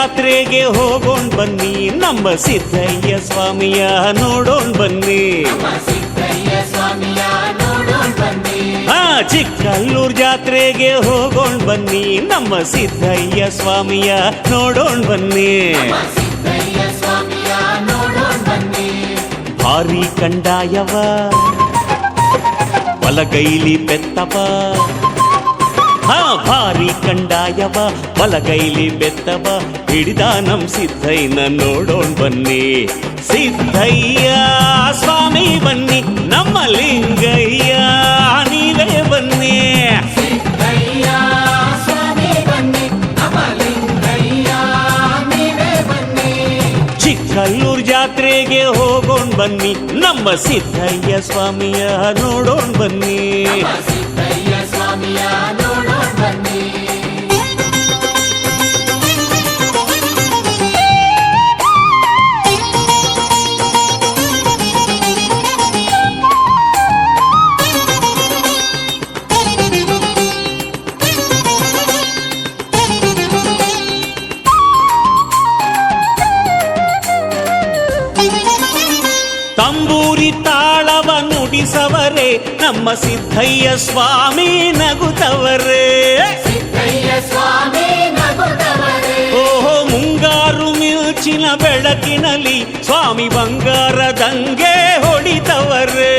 ಜಾತ್ರೆಗೆ ಹೋಗೋಣ ಬನ್ನಿ, ನಮ್ಮ ಸಿದ್ದಯ್ಯ ಸ್ವಾಮಿಯ ನೋಡೋಣ ಬನ್ನಿ. ಚಿಕ್ಕಲ್ಲೂರ್ ಜಾತ್ರೆಗೆ ಹೋಗೋಣ ಬನ್ನಿ, ನಮ್ಮ ಸಿದ್ದಯ್ಯ ಸ್ವಾಮಿಯ ನೋಡೋಣ ಬನ್ನಿ. ಭಾರಿ ಕಂಡಾಯವ ಬಲಗೈಲಿ ಬೆತ್ತವ, ಭಾರಿ ಕಂಡಾಯವ ಬಲಗೈಲಿ ಬೆತ್ತವ ಹಿಡಿದ ನಮ್ ಸಿದ್ದಯ್ಯನ ನೋಡೋಣ ಬನ್ನಿ. ಸಿದ್ದಯ್ಯ ಸ್ವಾಮಿ ಬನ್ನಿ, ನಮ್ಮ ಲಿಂಗಯ್ಯ ನೀವೇ ಬನ್ನಿ. ಚಿಕ್ಕಲ್ಲೂರ್ ಜಾತ್ರೆಗೆ ಹೋಗೋಣ ಬನ್ನಿ, ನಮ್ಮ ಸಿದ್ದಯ್ಯ ಸ್ವಾಮಿಯ ನೋಡೋಣ ಬನ್ನಿ. ತಂಬೂರಿ ತಾಳವ ನುಡಿಸವರೇ ನಮ್ಮ ಸಿದ್ದಯ್ಯ ಸ್ವಾಮಿ ನಗುತ್ತವರೇ. ಓಹೋ ಮುಂಗಾರು ಮಿಂಚಿನ ಬೆಳಕಿನಲ್ಲಿ ಸ್ವಾಮಿ ಬಂಗಾರದಂಗೆ ಹೊಡಿತವರೇ.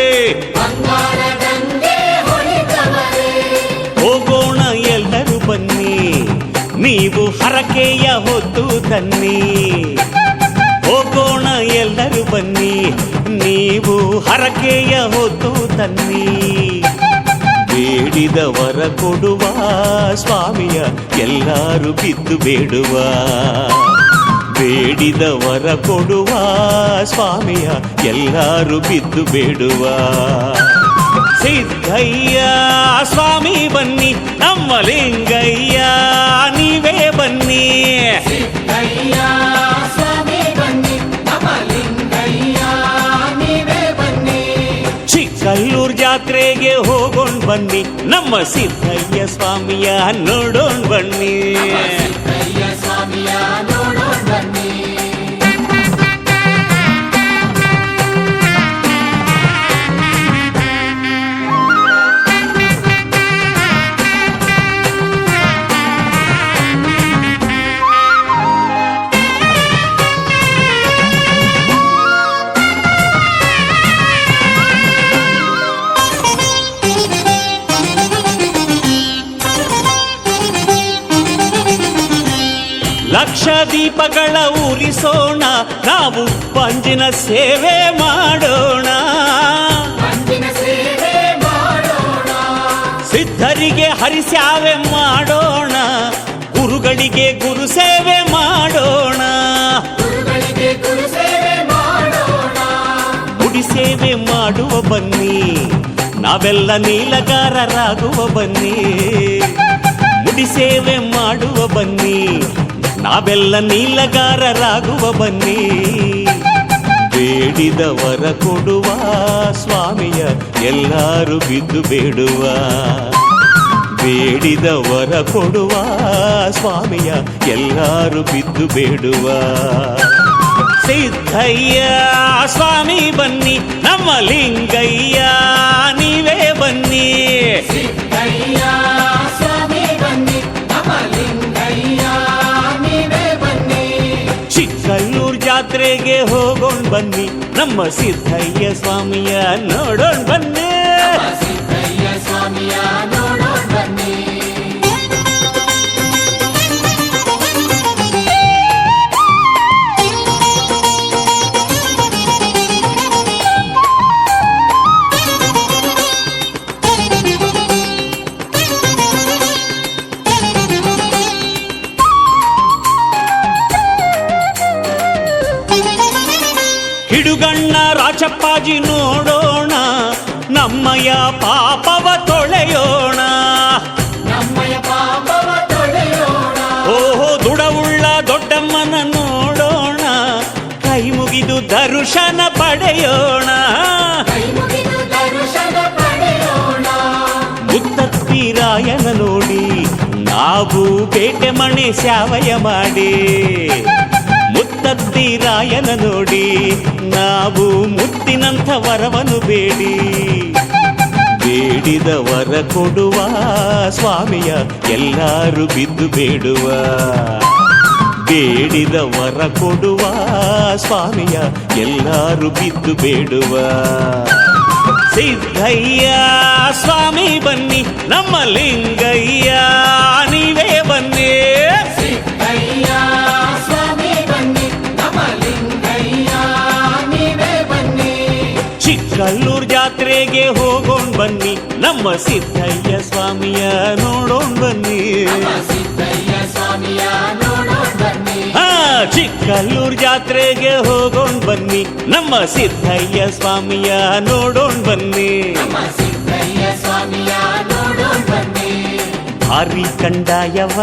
ಹೋಗೋಣ ಎಲ್ಲರೂ ಬನ್ನಿ, ನೀವು ಹರಕೆಯ ಹೊತ್ತು ತನ್ನಿ. ಹೋಗೋಣ ಎಲ್ಲರೂ ಬನ್ನಿ, ನೀವು ಹರಕೆಯ ಹೊತ್ತು ತನ್ನಿ. ಬೇಡಿದವರ ಕೊಡುವ ಸ್ವಾಮಿಯ ಎಲ್ಲರೂ ಬಿದ್ದು ಬೇಡುವ. ಬೇಡಿದವರ ಕೊಡುವ ಸ್ವಾಮಿಯ ಎಲ್ಲರೂ ಬಿದ್ದು ಬೇಡುವ. ಸಿದ್ದಯ್ಯ ಸ್ವಾಮಿ ಬನ್ನಿ, ನಮ್ಮ ಲಿಂಗಯ್ಯ ನೀವೇ ಬನ್ನಿ. ಚಿಕ್ಕಲ್ಲೂರ್ ಜಾತ್ರೆಗೆ ಹೋಗೋಣ ಬನ್ನಿ, ನಮ್ಮ ಸಿದ್ದಯ್ಯ ಸ್ವಾಮಿಯ ನೋಡೋಣ ಬನ್ನಿ. ಲಕ್ಷ ದೀಪಗಳ ಉರಿಸೋಣ, ನಾವು ಪಂಜಿನ ಸೇವೆ ಮಾಡೋಣ. ಸಿದ್ಧರಿಗೆ ಹರಿಸ್ಯಾವೆ ಮಾಡೋಣ, ಗುರುಗಳಿಗೆ ಗುರು ಸೇವೆ ಮಾಡೋಣ. ಗುಡಿ ಸೇವೆ ಮಾಡುವ ಬನ್ನಿ, ನಾವೆಲ್ಲ ನೀಲಗಾರರಾಗುವ ಬನ್ನಿ. ಗುಡಿ ಸೇವೆ ಮಾಡುವ ಬನ್ನಿ, ನಾವೆಲ್ಲ ನೀಲಗಾರರಾಗುವ ಬನ್ನಿ. ಬೇಡಿದವರ ಕೊಡುವ ಸ್ವಾಮಿಯ ಎಲ್ಲರೂ ಬಿದ್ದು ಬೇಡುವ. ಬೇಡಿದವರ ಕೊಡುವ ಸ್ವಾಮಿಯ ಎಲ್ಲರೂ ಬಿದ್ದು ಬೇಡುವ. ಸಿದ್ದಯ್ಯ ಸ್ವಾಮಿ ಬನ್ನಿ, ನಮ್ಮ ಲಿಂಗಯ್ಯ ನೀವೇ ಬನ್ನಿ. ಚಿಕ್ಕಲ್ಲೂರ್ ಜಾತ್ರೆಗೆ ಹೋಗೋಣ ಬನ್ನಿ, ನಮ್ಮ ಸಿದ್ದಯ್ಯ ಸ್ವಾಮಿಯ ನೋಡೋಣ ಬನ್ನಿ. ಹಿಡುಗಣ್ಣ ರಾಚಪ್ಪಾಜಿ ನೋಡೋಣ, ನಮ್ಮಯ ಪಾಪವ ತೊಳೆಯೋಣ. ಓಹೋ ದುಡವುಳ್ಳ ದೊಡ್ಡಮ್ಮನ ನೋಡೋಣ, ಕೈ ಮುಗಿದು ದರ್ಶನ ಪಡೆಯೋಣ. ಮುತ್ತತ್ತಿ ರಾಯನ ನೋಡಿ ನಾವು ಪೇಟೆ ಮಣೆ ಸ್ಯಾವಯ ಮಾಡಿ ಮುತ್ತದ್ದಿರಾಯನ ನೋಡಿ ನಾವು ಮುತ್ತಿನಂಥ ವರವನ್ನು ಬೇಡಿ ಬೇಡಿದ ವರ ಕೊಡುವ ಸ್ವಾಮಿಯ ಎಲ್ಲರೂ ಬಿದ್ದು ಬೇಡುವ ಬೇಡಿದ ವರ ಕೊಡುವ ಸ್ವಾಮಿಯ ಎಲ್ಲರೂ ಬಿದ್ದು ಬೇಡುವ ಸಿದ್ಧಯ್ಯ ಸ್ವಾಮಿ ಬನ್ನಿ ನಮ್ಮ ಲಿಂಗಯ್ಯ ನೀವೇ ಬನ್ನಿ ಸಿದ್ಧಯ್ಯ ಸ್ವಾಮಿ ಬನ್ನಿ ನಮ್ಮ ಲಿಂಗಯ್ಯ ನೀವೇ ಬನ್ನಿ ಚಿಕ್ಕಲ್ಲೂರ್ ಜಾತ್ರೆಗೆ ಹೋಗೋಣ ಬನ್ನಿ ನಮ್ಮ ಸಿದ್ಧಯ್ಯ ಸ್ವಾಮಿಯ ನೋಡೋಣ ಬನ್ನಿ ಸಿದ್ಧಯ್ಯ ಸ್ವಾಮಿಯ ನೋಡೋಣ ಬನ್ನಿ ಚಿಕ್ಕಲ್ಲೂರ್ ಜಾತ್ರೆಗೆ ಹೋಗೋಣ ಬನ್ನಿ ನಮ್ಮ ಸಿದ್ಧಯ್ಯ ಸ್ವಾಮಿಯ ನೋಡೋಣ ಬನ್ನಿ ಸಿದ್ಧಯ್ಯ ಸ್ವಾಮಿಯ ನೋಡೋಣ ಬನ್ನಿ ಭಾರಿ ಕಂಡಾಯವ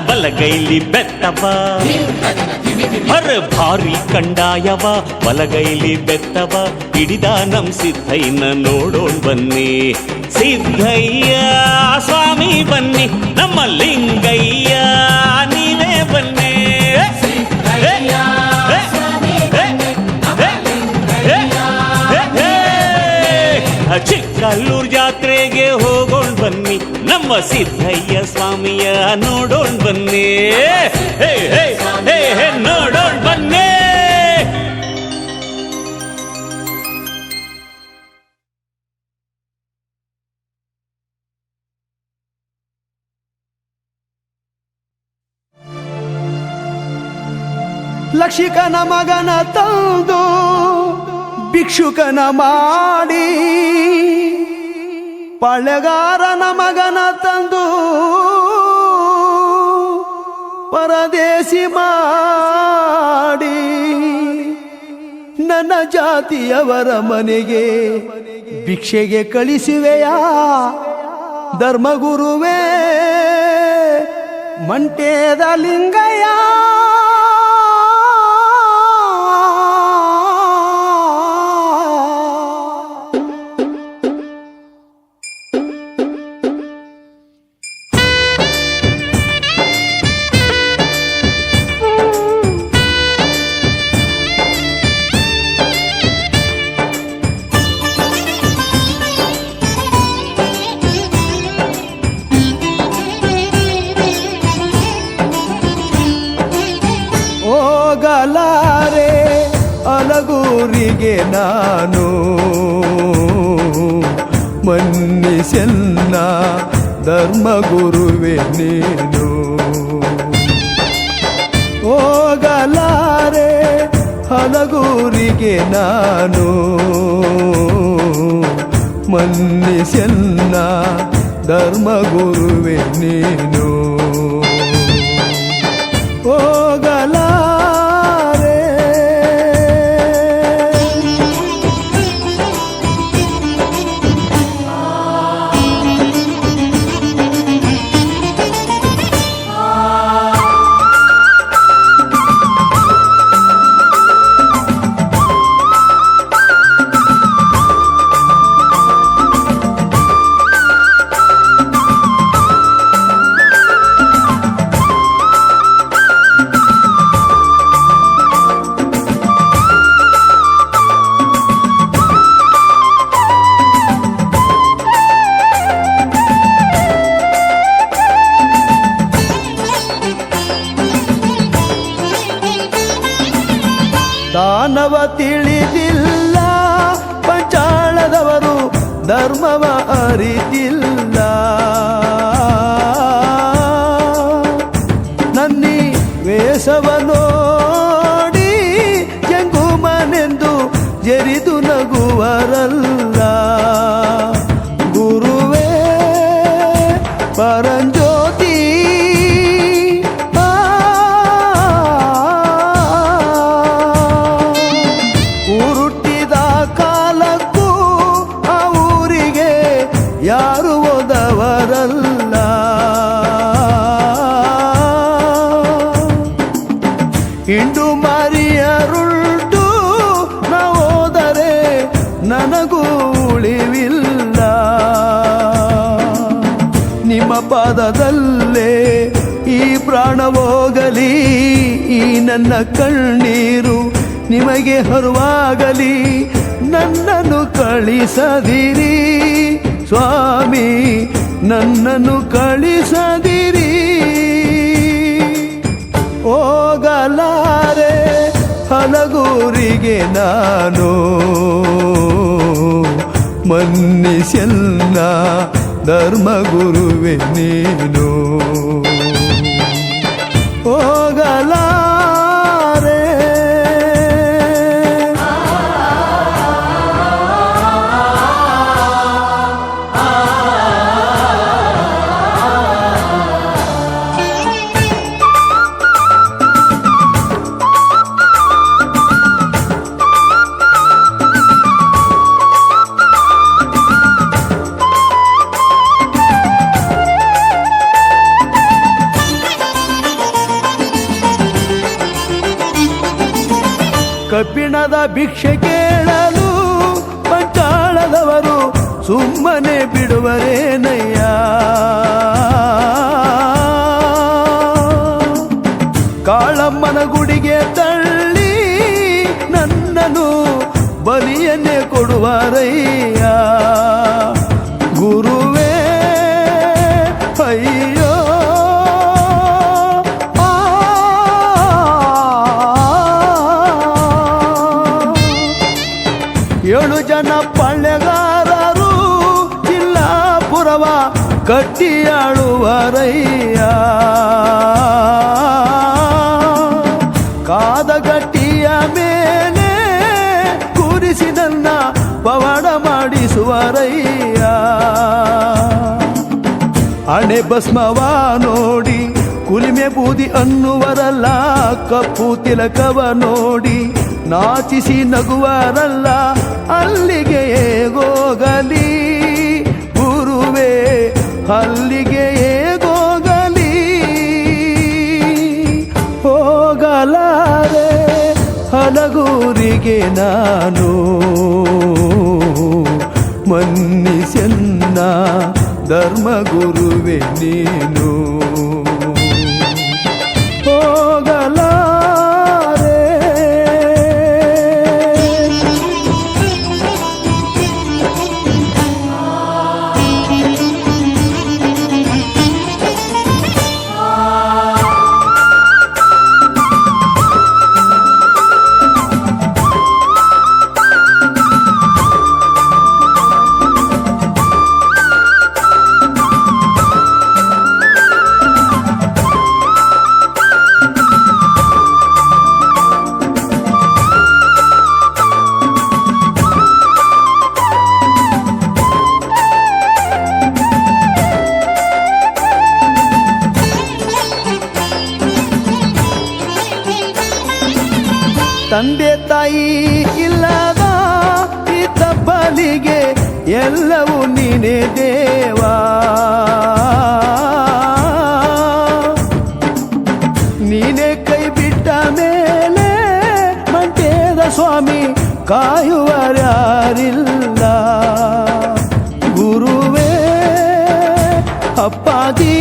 ಬಲಗೈಲಿ ಬೆತ್ತವ ಭಾರಿ ಕಂಡಾಯವ ಬಲಗೈಲಿ ಬೆತ್ತವ ಹಿಡಿದ ನಮ್ ಸಿದ್ಧಯ್ಯನ ನೋಡೋಣ ಬನ್ನಿ ಸಿದ್ಧಯ್ಯ ಸ್ವಾಮಿ ಬನ್ನಿ ನಮ್ಮ ಲಿಂಗಯ್ಯ ನೀವೇ ಬನ್ನಿ ಚಿಕ್ಕಲ್ಲೂರ್ ಜಾತ್ರೆಗೆ ಹೋಗೋಣ ಬನ್ನಿ ನಮ್ಮ ಸಿದ್ಧಯ್ಯ ಸ್ವಾಮಿಯ ನೋಡೋಣ ಬನ್ನಿ ನೋಡೋಣ ಬನ್ನಿ ಲಕ್ಷಿಕನ ಮಗನ ತಂದು ಭಿಕ್ಷುಕನ ಮಾಡಿ ಪಾಳ್ಯಗಾರನ ಮಗನ ತಂದು ಪರದೇಶಿ ಮಾಡಿ ನನ್ನ ಜಾತಿಯವರ ಮನೆಗೆ ಭಿಕ್ಷೆಗೆ ಕಳಿಸುವೆಯಾ ಧರ್ಮಗುರುವೇ ಮಂಟೇದ ಲಿಂಗಯ್ಯ ಹೋಗಲಾರೆ ಅಲಗೂರಿಗೆ ನಾನು ಮನ್ನಿಸೆನ್ನ ಧರ್ಮಗುರುವೆ ನೀನು ಹೋಗಲಾರೆ ಹಲಗೂರಿಗೆ ನಾನು ಮನ್ನಿಸೆನ್ನ ಧರ್ಮಗುರುವೆ ನೀನು ಹೋಗಲಾರೆ ದಾನವ ತಿಳಿದಿಲ್ಲ ಪಂಚಾಳದವರು ಧರ್ಮವ ಅರಿತಿಲ್ಲ ನನ್ನಿ ವೇಷವ ನೋಡಿ ಜಂಗುಮನೆಂದು ಜರಿದು ನಗುವರಲ್ಲ ಗುರುವೇ ಪರಂಜ್ಯೋತಿ ಯಾರು ಓದವರಲ್ಲ ಹಿಂಡು ಮಾರಿಯರುಳ್ಟು ನಾ ಹೋದರೆ ನನಗೂ ಉಳಿವಿಲ್ಲ ನಿಮ್ಮ ಪಾದದಲ್ಲಿ ಈ ಪ್ರಾಣ ಹೋಗಲಿ, ಈ ನನ್ನ ಕಣ್ಣೀರು ನಿಮಗೆ ಹರುವಾಗಲಿ, ನನ್ನನ್ನು ಕಳಿಸದಿರಿ ಸ್ವಾಮಿ, ನನ್ನನ್ನು ಕಳಿಸದಿರಿ. ಹೋಗಲಾರೆ ಹಲಗೂರಿಗೆ ನಾನು, ಮನ್ನಿಸೆಲ್ಲ ಧರ್ಮಗುರುವೆ ನೀನು. ಹೋಗಲಾರೆ ಕಬ್ಬಿಣದ ಭಿಕ್ಷೆ ಕೇಳಲು ಪಂಚಾಳದವರು ಸುಮ್ಮನೆ ಬಿಡುವರೇನಯ್ಯ. ಕಾಳಮ್ಮನ ಗುಡಿಗೆ ತಳ್ಳಿ ನನ್ನನು ಬಲಿಯನ್ನೇ ಕೊಡುವರಯ್ಯ. ಗುರುವೇ ಅಯ್ಯೋ, ಏಳು ಜನ ಪಳ್ಳೆಗಾರರು ಜಿಲ್ಲಾಪುರವ ಕಟ್ಟಿಯಾಳುವರಯ್ಯ. ಕಾದ ಗಟ್ಟಿಯ ಮೇಲೆ ಕೂರಿಸಿ ನನ್ನ ಪವಾಡ ಮಾಡಿಸುವರಯ್ಯ. ಹಣೆ ಭಸ್ಮವ ನೋಡಿ ಕುಲಿಮೆ ಬೂದಿ ಅನ್ನುವರಲ್ಲ, ಕಪ್ಪು ತಿಲಕವ ನೋಡಿ ನಾಚಿಸಿ ನಗುವರಲ್ಲ, ಅಲ್ಲಿಗೆ ಹೇಗೋಗಲಿ ಗುರುವೇ, ಅಲ್ಲಿಗೆ ಹೇಗೋಗಲಿ. ಹೋಗಲಾರೆ ಹಲಗೂರಿಗೆ ನಾನು, ಮನ್ನಿಸೆನ್ನ ಧರ್ಮಗುರುವೆ ನೀನು. ಹೋಗಲಾರೆ ತಂದೆ ತಾಯಿ ಇಲ್ಲದ ಈ ತಬ್ಬಲಿಗೆ ಎಲ್ಲವೂ ನೀನೇ ದೇವಾ. ನೀನೇ ಕೈ ಬಿಟ್ಟ ಮೇಲೆ ಮಂಟೇದ ಸ್ವಾಮಿ ಕಾಯುವರ್ಯಾರಿಲ್ಲ. ಗುರುವೇ ಅಪ್ಪಾಜಿ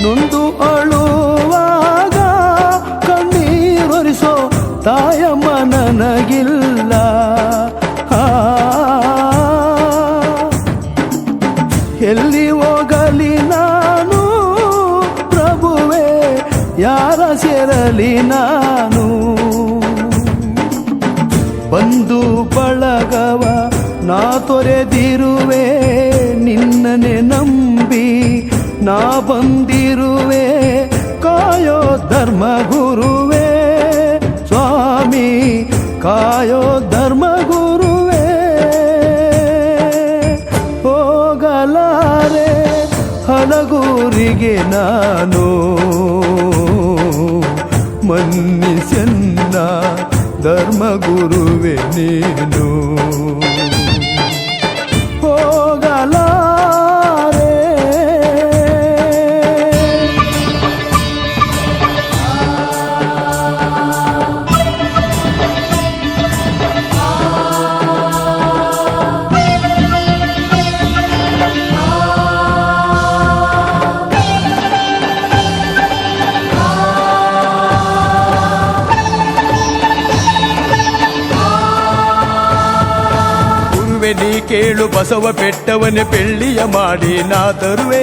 ನೊಂದು ಅಳುವಾಗ ಕಣ್ಣೀರೊರಿಸೋ ತಾಯಮ್ಮ ನನಗಿಲ್ಲ. ಎಲ್ಲಿ ಹೋಗಲಿ ನಾನು ಪ್ರಭುವೇ, ಯಾರ ಸೇರಲಿ ನಾನು. ಬಂದು ಬಳಗವ ನಾ ತೊರೆದಿರುವೆ, ನಿನ್ನನೆ ನಂಬಿ ನಾ ಬಂದಿರುವೆ. ಕಾಯೋ ಧರ್ಮ ಗುರುವೇ ಸ್ವಾಮಿ, ಕಾಯೋ ಧರ್ಮ ಗುರುವೇ. ಹೋಗಲಾರೆ ಹಲಗೂರಿಗೆ ನಾನು, ಮನ್ನಿಸೆನ್ನ ಧರ್ಮ ಗುರುವೆ ನೀನು. ಹೋಗಲಾರೆ ಗುರುವೆ ನೀ ಕೇಳು ಬಸವ ಬೆಟ್ಟವನ್ನೇ ಬೆಳ್ಳಿಯ ಮಾಡಿ ನಾ ತರುವೆ.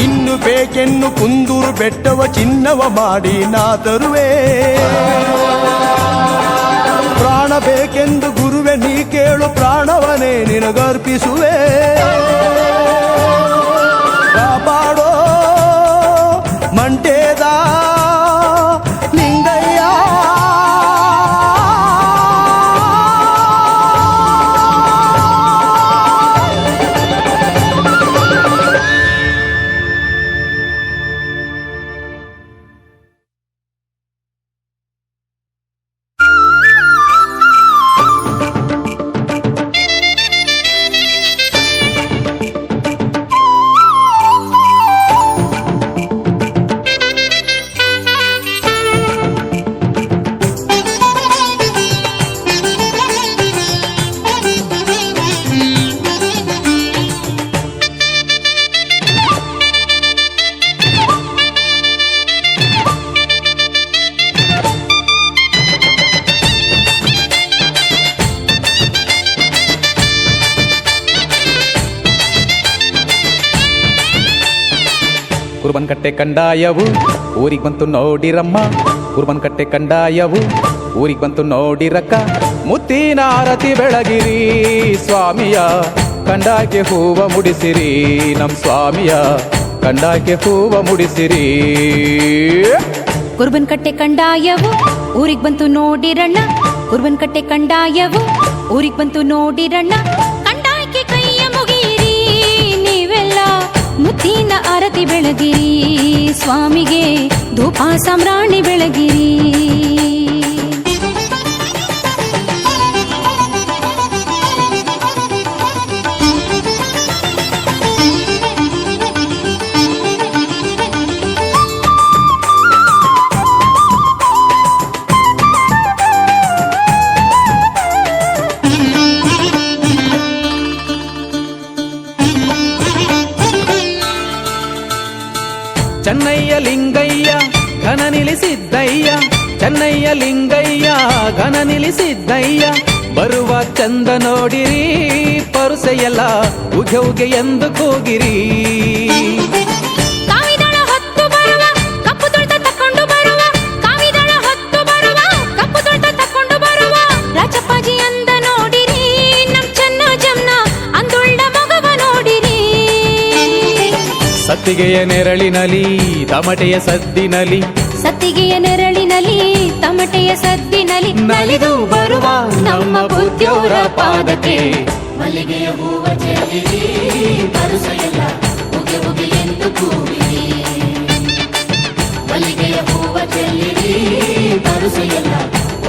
ಇನ್ನು ಬೇಕೆನ್ನು ಕುಂದೂರು ಬೆಟ್ಟವ ಚಿನ್ನವ ಮಾಡಿ ನಾ ತರುವೆ. ಪ್ರಾಣ ಬೇಕೆಂದು ಗುರುವೆ ನೀ ಕೇಳು ಪ್ರಾಣವನೇ ನಿನಗರ್ಪಿಸುವೆ. ಕಾಪಾಡೋ ಮಂಟೇದ ಲಿಂಗಯ್ಯ. ಕುರುಬನಕಟ್ಟೆ ಕಂದಾಯವು ಊರಿಗೆ ಬಂತು ನೋಡಿರಮ್ಮ. ಕುರುಬನಕಟ್ಟೆ ಕಂದಾಯವು ಊರಿಗೆ ಬಂತು ನೋಡಿರಕ್ಕ. ಮುತ್ತಿನ ಆರತಿ ಬೆಳಗಿರಿ ಸ್ವಾಮಿಯ ಕಂಡಾಕೆ ಹೂವ ಮುಡಿಸಿರಿ. ನಮ್ ಸ್ವಾಮಿಯ ಕಂಡಾಕೆ ಹೂವ ಮುಡಿಸಿರಿ. ಕುರುಬನಕಟ್ಟೆ ಕಂದಾಯವು ಊರಿಗೆ ಬಂತು ನೋಡಿರಣ್ಣ. ಕುರುಬನಕಟ್ಟೆ ಕಂದಾಯವು ಊರಿಗೆ ಬಂತು ನೋಡಿರಣ್ಣ. ಕಂಡಾಕೆ ಕೈಯ ಮುಗಿಯಿರಿ ನೀವೆಲ್ಲ ಮುತ್ತಿನ ಆರತಿ ಬೆಳಗಿರಿ. ಸ್ವಾಮಿಗೆ ಧೂಪ ಸಾಮ್ರಾಣಿ ಬೆಳಗಿರಿ. ಚೆನ್ನಯ್ಯ ಲಿಂಗಯ್ಯ ಘನ ನಿಲ್ಲಿಸಿದ್ದಯ್ಯ. ಚೆನ್ನಯ್ಯ ಲಿಂಗಯ್ಯ ಘನ ನಿಲ್ಲಿಸಿದ್ದಯ್ಯ. ಬರುವ ಚಂದ ನೋಡಿರಿ ಪರುಸೆಯಲ್ಲ ಉಗೆ ಉಗೆ ಎಂದು ಕೂಗಿರಿ. ಕಾವಿದಳ ಹೊತ್ತು ಬರುವ ಕಪ್ಪು ತೊಳ್ತ ತಕೊಂಡು ಬರುವ. ಕಾವಿದಳ ಹೊತ್ತು ಬರುವ ಕಪ್ಪು ತೊಳ್ತ ತಕೊಂಡು ಬರುವ. ರಾಜಪ್ಪಾಜಿ ಅಂದ ನೋಡಿರಿ ನಮ್ ಚೆನ್ನ ಜಮ್ನ ಅಂದುಳ್ಳ ಮಗವ ನೋಡಿರಿ. ಸತ್ತಿಗೆಯ ನೆರಳಿನಲಿ ತಮಟೆಯ ಸದ್ದಿನಲಿ. ಸತ್ತಿಗೆಯ ನೆರಳಿನಲ್ಲಿ ತಮಟೆಯ ಸದ್ದಿನಲ್ಲಿ ನಲಿದು ಬರುವ ನಮ್ಮ ಬುದ್ಧಿಯವರ ಪಾದಕ್ಕೆ. ಮಲ್ಲಿಗೆಯ ಹೂವ ಚೆಲ್ಲಿರಿ ಪರುಸೆಯಲ್ಲ ಉಗೆ ಉಗೆ ಎಂದು ಕೂಗಿರಿ. ಮಲ್ಲಿಗೆಯ ಹೂವ ಚೆಲ್ಲಿರಿ ಪರುಸೆಯಲ್ಲ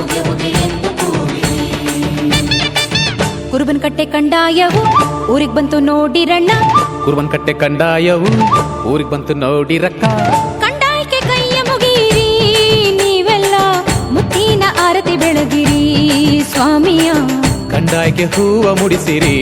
ಉಗೆ ಉಗೆ ಎಂದು ಕೂಗಿರಿ. ಕುರುಬನಕಟ್ಟೆ ಕಂದಾಯವು ಊರಿಗೆ ಬಂತು ನೋಡಿರಣ್ಣ. ಕುರುಬನಕಟ್ಟೆ ಕಂದಾಯವು ಊರಿಗೆ ಬಂತು ನೋಡಿರಕ್ಕ. ಕಂದಾಯಕ್ಕೆ ಕೈಯ ಮುಗಿಯಿರಿ ನೀವೆಲ್ಲ ಮುತ್ತಿನ ಆರತಿ ಬೆಳಗಿರಿ. ಸ್ವಾಮಿಯ ಕಂದಾಯಕ್ಕೆ ಹೂವ ಮುಡಿಸಿರಿ.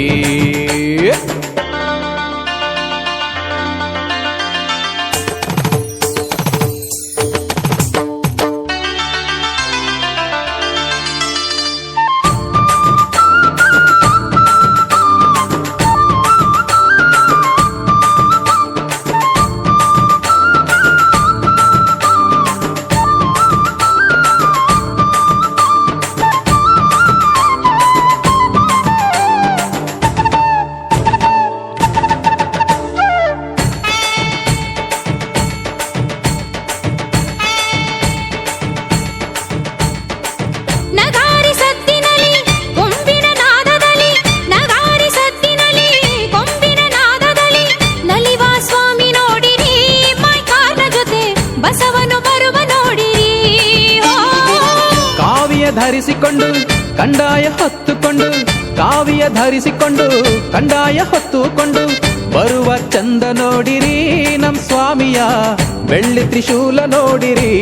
ನಗಾರಿ ಸದ್ದಿನಲಿ ಕೊಂಬಿನ ನಾದದಲ್ಲಿ. ನಗಾರಿ ಸದ್ದಿನಲಿ ಕೊಂಬಿನ ನಾದದಲ್ಲಿ ನಲಿವ ಸ್ವಾಮಿ ನೋಡಿರಿ. ಮೈಕಾಲ ಜೊತೆ ಬಸವನು ಬರುವ ನೋಡಿರಿ. ಕಾವಿಯ ಧರಿಸಿಕೊಂಡು ಕಂದಾಯ ಹೊತ್ತುಕೊಂಡು. ಕಾವಿಯ ಧರಿಸಿಕೊಂಡು ಕಂದಾಯ ಹೊತ್ತುಕೊಂಡು ಬರುವ ಚಂದ ನೋಡಿರಿ. ನಮ್ ಸ್ವಾಮಿಯ ಬೆಳ್ಳಿ ತ್ರಿಶೂಲ ನೋಡಿರಿ.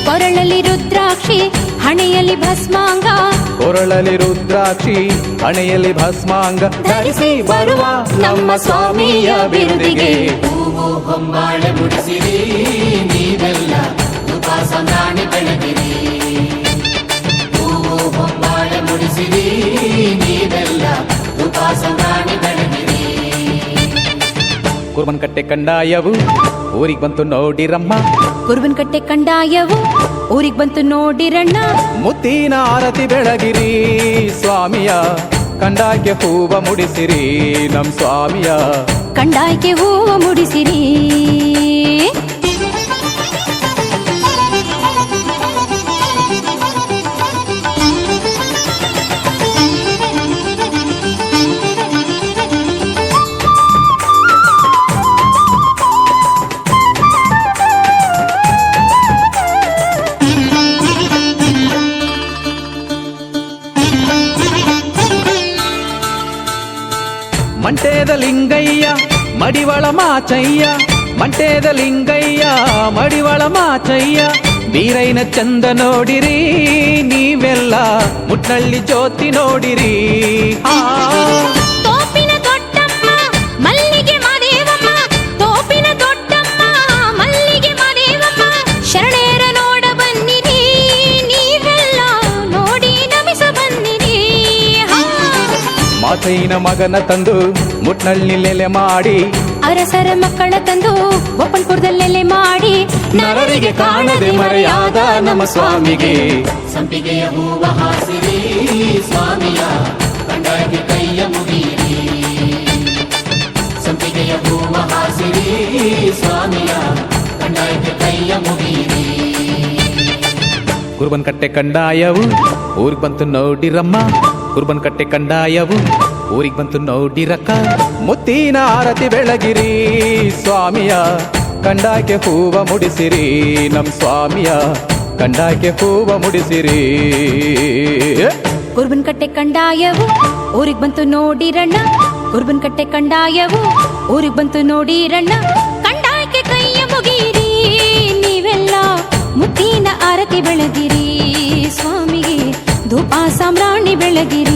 ಕೊರಳಲ್ಲಿ ರುದ್ರಾಕ್ಷಿ ಹಣೆಯಲ್ಲಿ ಭಸ್ಮಾಂಗ. ಕೊರಳಲ್ಲಿ ರುದ್ರಾಕ್ಷಿ ಹಣೆಯಲ್ಲಿ ಭಸ್ಮಾಂಗ ಧರಿಸಿ ಬರುವ ನಮ್ಮ ಸ್ವಾಮಿಯ ಬಿರುದಿಗೆ. ಹೂವು ಹೊಂಬಾಳೆ ಮುಡಿಸಿರಿ ನೀವೆಲ್ಲ ಧೂಪ ಸಾಮ್ರಾಣಿ ಬೆಳಗಿರಿ. ಹೂವು ಮುಡಿಸಿರಿ ನೀವೆಲ್ಲ ಉಪಾಸರಾಣಿ ಬೆಳಗಿರಿ. ಕುರುಬನಕಟ್ಟೆ ಕಂಡಾಯವು ಊರಿಗೆ ಬಂತು ನೋಡಿರಮ್ಮ, ಕುರುಬನಕಟ್ಟೆ ಕಂಡಾಯವು ಊರಿಗೆ ಬಂತು ನೋಡಿರಣ್ಣ. ಮುತ್ತಿನ ಆರತಿ ಬೆಳಗಿರಿ ಸ್ವಾಮಿಯ, ಕಂಡಾಯಕ್ಕೆ ಹೂವ ಮುಡಿಸಿರಿ ನಮ್ ಸ್ವಾಮಿಯ. ಕಂಡಾಯಕ್ಕೆ ಹೂವ ಮುಡಿಸಿರಿ. ಮಂಟೇದ ಲಿಂಗಯ್ಯ ಮಡಿವಳ ಮಾಚಯ್ಯ, ಮಂಟೇದ ಲಿಂಗಯ್ಯ ಮಡಿವಳ ಮಾಚಯ್ಯ. ಬೀರೈನ ಚಂದ ನೋಡಿರಿ ನೀವೆಲ್ಲ, ಮುಟ್ನಳ್ಳಿ ಜ್ಯೋತಿ ನೋಡಿರಿ. ತೋಪಿನ ದೊಡ್ಡಮ್ಮ ಮಲ್ಲಿಗೆ ಮಾದೇವಮ್ಮ, ತೋಪಿನ ದೊಡ್ಡಮ್ಮ ಮಲ್ಲಿಗೆ ಮಾದೇವಮ್ಮ. ಶರಣೇರ ನೋಡ ಬನ್ನಿರಿ ನೀವೆಲ್ಲ, ನೋಡಿ ನಮಿಸ ಬನ್ನಿರಿ. ಮಾಚಯ್ಯನ ಮಗನ ತಂದು ಮುಟ್ನಳ್ಳಿಲೆಲೆ ಮಾಡಿ, ಅರಸರ ಮಕ್ಕಳ ತಂದು ಒಪ್ಪನ್ಪುರದಲ್ಲೆಲೆ ಮಾಡಿ. ನರರಿಗೆ ಕಾಣದೆ ಮರೆಯಾದ ನಮ್ಮ ಸ್ವಾಮಿಗೆ. ಸಂಪಿಗೆಯ ಹೂವ ಹಾಸಿರಿ ಸ್ವಾಮಿಯ, ಕಂಡಾಯಕ್ಕೆ ಕೈಯ ಮುಗಿಯಿರಿ. ಸಂಪಿಗೆಯ ಹೂವ ಹಾಸಿರಿ ಸ್ವಾಮಿಯ, ಕಂಡಾಯಕ್ಕೆ ಕೈಯ ಮುಗಿಯಿರಿ. ಕುರುಬನಕಟ್ಟೆ ಕಂಡಾಯವು ಊರಿಗೆ ಬಂತು ನೋಡಿರಮ್ಮ, ಕುರುಬನಕಟ್ಟೆ ಕಂಡಾಯವು ಊರಿಗೆ ಬಂತು ನೋಡಿರಕ್ಕ. ಮುತ್ತಿನ ಆರತಿ ಬೆಳಗಿರಿ ಸ್ವಾಮಿಯ, ಕಂಡಾಯಕ್ಕೆ ಹೂವ ಮುಡಿಸಿರಿ ನಮ್ ಸ್ವಾಮಿಯ. ಕಂಡಾಯಕ್ಕೆ ಹೂವ ಮುಡಿಸಿರಿ. ಕುರುಬನಕಟ್ಟೆ ಕಂಡಾಯವು ಊರಿಗೆ ಬಂತು ನೋಡಿರಣ್ಣ, ಕುರುಬನಕಟ್ಟೆ ಕಂಡಾಯವು ಊರಿಗೆ ಬಂತು ನೋಡಿರಣ್ಣ. ಕಂಡಾಯಕ್ಕೆ ಕೈಯ ಮುಗಿಯಿರಿ ನೀವೆಲ್ಲ, ಮುತ್ತಿನ ಆರತಿ ಬೆಳಗಿರಿ ಸ್ವಾಮಿಗೆ, ಧೂಪ ಸಾಮ್ರಾಣಿ ಬೆಳಗಿರಿ.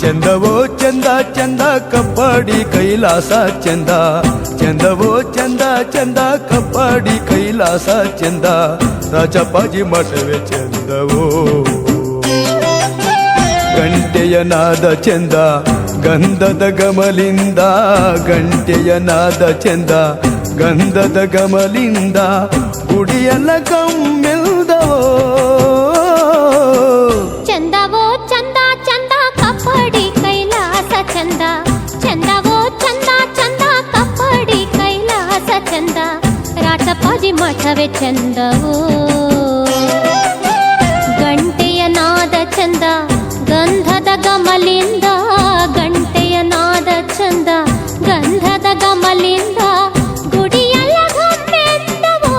ಚಂದವೋ ಚಂದ ಚಂದ ಕಬ್ಬಡಿ ಕೈಲಾಸ ಚಂದ, ಚಂದವೋ ಚಂದ ಚಂದ ಕಬ್ಬಡಿ ಕೈಲಾಸ ಚಂದ. ರಾಜಪ್ಪಾಜಿ ಮಠವೇ ಚಂದವೋ, ಗಂಟೆಯ ನಾದ ಚಂದ ಗಂಧದ ಗಮಲಿಂದ, ಗಂಟೆಯ ನಾದ ಚಂದ ಗಂಧದ ಗಮಲಿಂದ. ಗುಡಿಯಲ್ಲ ಕಮ್ಮೆಲ್ದವೋ, ಚಂದವೋ ಚಂದ ಚಂದ ಕಪ್ಪಡಿ ಕೈಲಾಸ ಚಂದ, ಚಂದವೋ ಚಂದ ಚಂದ ಕಪ್ಪಡಿ ಕೈಲಾಸ ಚಂದ. ರಾಜಪ್ಪಾಜಿ ಮಠವೇ ಚಂದವೋ, ಗಂಟೆಯ ನಾದ ಚಂದ ಗಂಧದ ಗಮಲಿಂದ, ಗಂಟೆಯ ನಾದ ಚಂದ ಗಂಧದ ಗಮಲಿಂದ. ಗುಡಿಯಲ್ಲ ಗಮ್ಮೆಂದವೋ,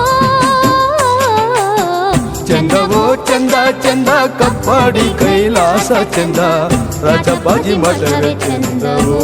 ಚಂದವೋ ಚಂದ ಚಂದ ಕಬ್ಬಡಿ ಕೈಲಾಸ ಚಂದ. ರಾಜಪ್ಪಾಜಿ ಮಠವೇ ಚಂದವೋ.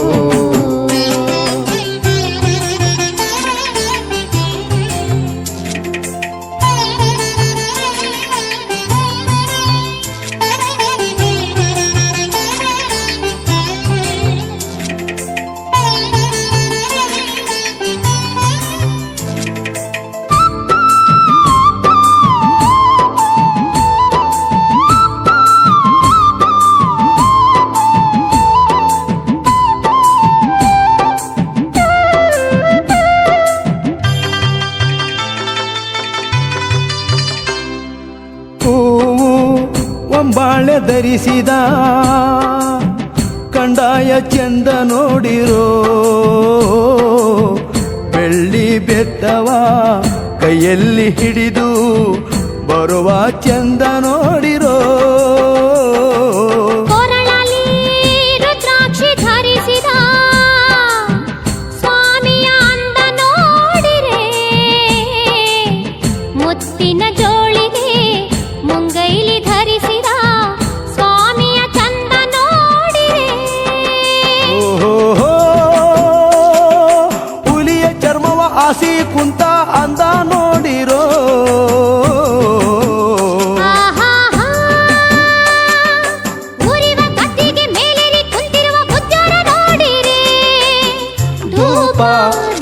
ಬಾಳೆ ಧರಿಸಿದ ಕಂಡಾಯ ಚಂದ ನೋಡಿರೋ, ಬೆಳ್ಳಿ ಬೆತ್ತವ ಕೈಯಲ್ಲಿ ಹಿಡಿದು ಬರುವ ಚಂದ ನೋಡಿರೋ. ಕೊರಳಲ್ಲಿ ರುದ್ರಾಕ್ಷಿ ಧರಿಸಿದ ಸ್ವಾಮಿಯ ಅಂದ ನೋಡಿರೆ, ಮುತ್ತಿನ ಜೋಳಿಗೆ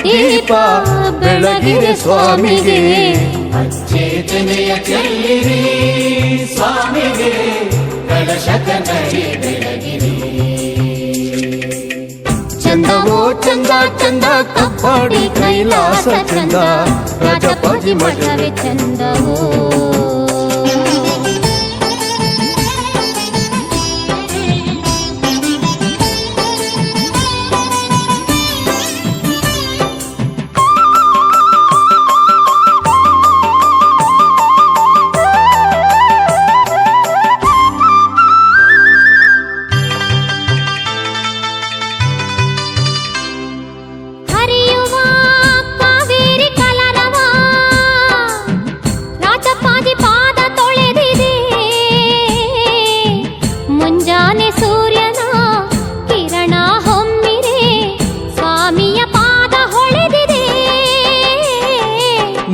ದೀಪ ಬೆಳಗಿರೆ ಸ್ವಾಮಿಗೆ. ಅಚ್ಚೇತನೆಯ ಚೆಲ್ಲಿರಿ ಸ್ವಾಮಿಗೆ ಕಲಶಕ ನಡಿ ಬೆಳಗಿರಿ. ಚಂದವೋ ಚಂದ ಚಂದ ಕಪ್ಪಡಿ ಕೈಲಾಸ ಚಂದ ರಾಜಪಾಜಿ ಮಠವೇ ಚಂದವೋ. ಹರಿಯುವ ಕಾವೇರಿ ಕಲರವ ರಾಜಪಾಜಿ ಪಾದ ತೊಳೆದಿದೆ. ಮುಂಜಾನೆ ಸೂರ್ಯನ ಕಿರಣ ಹೊಮ್ಮಿದೆ ಸ್ವಾಮಿಯ ಪಾದ ಹೊಳೆದಿದೆ.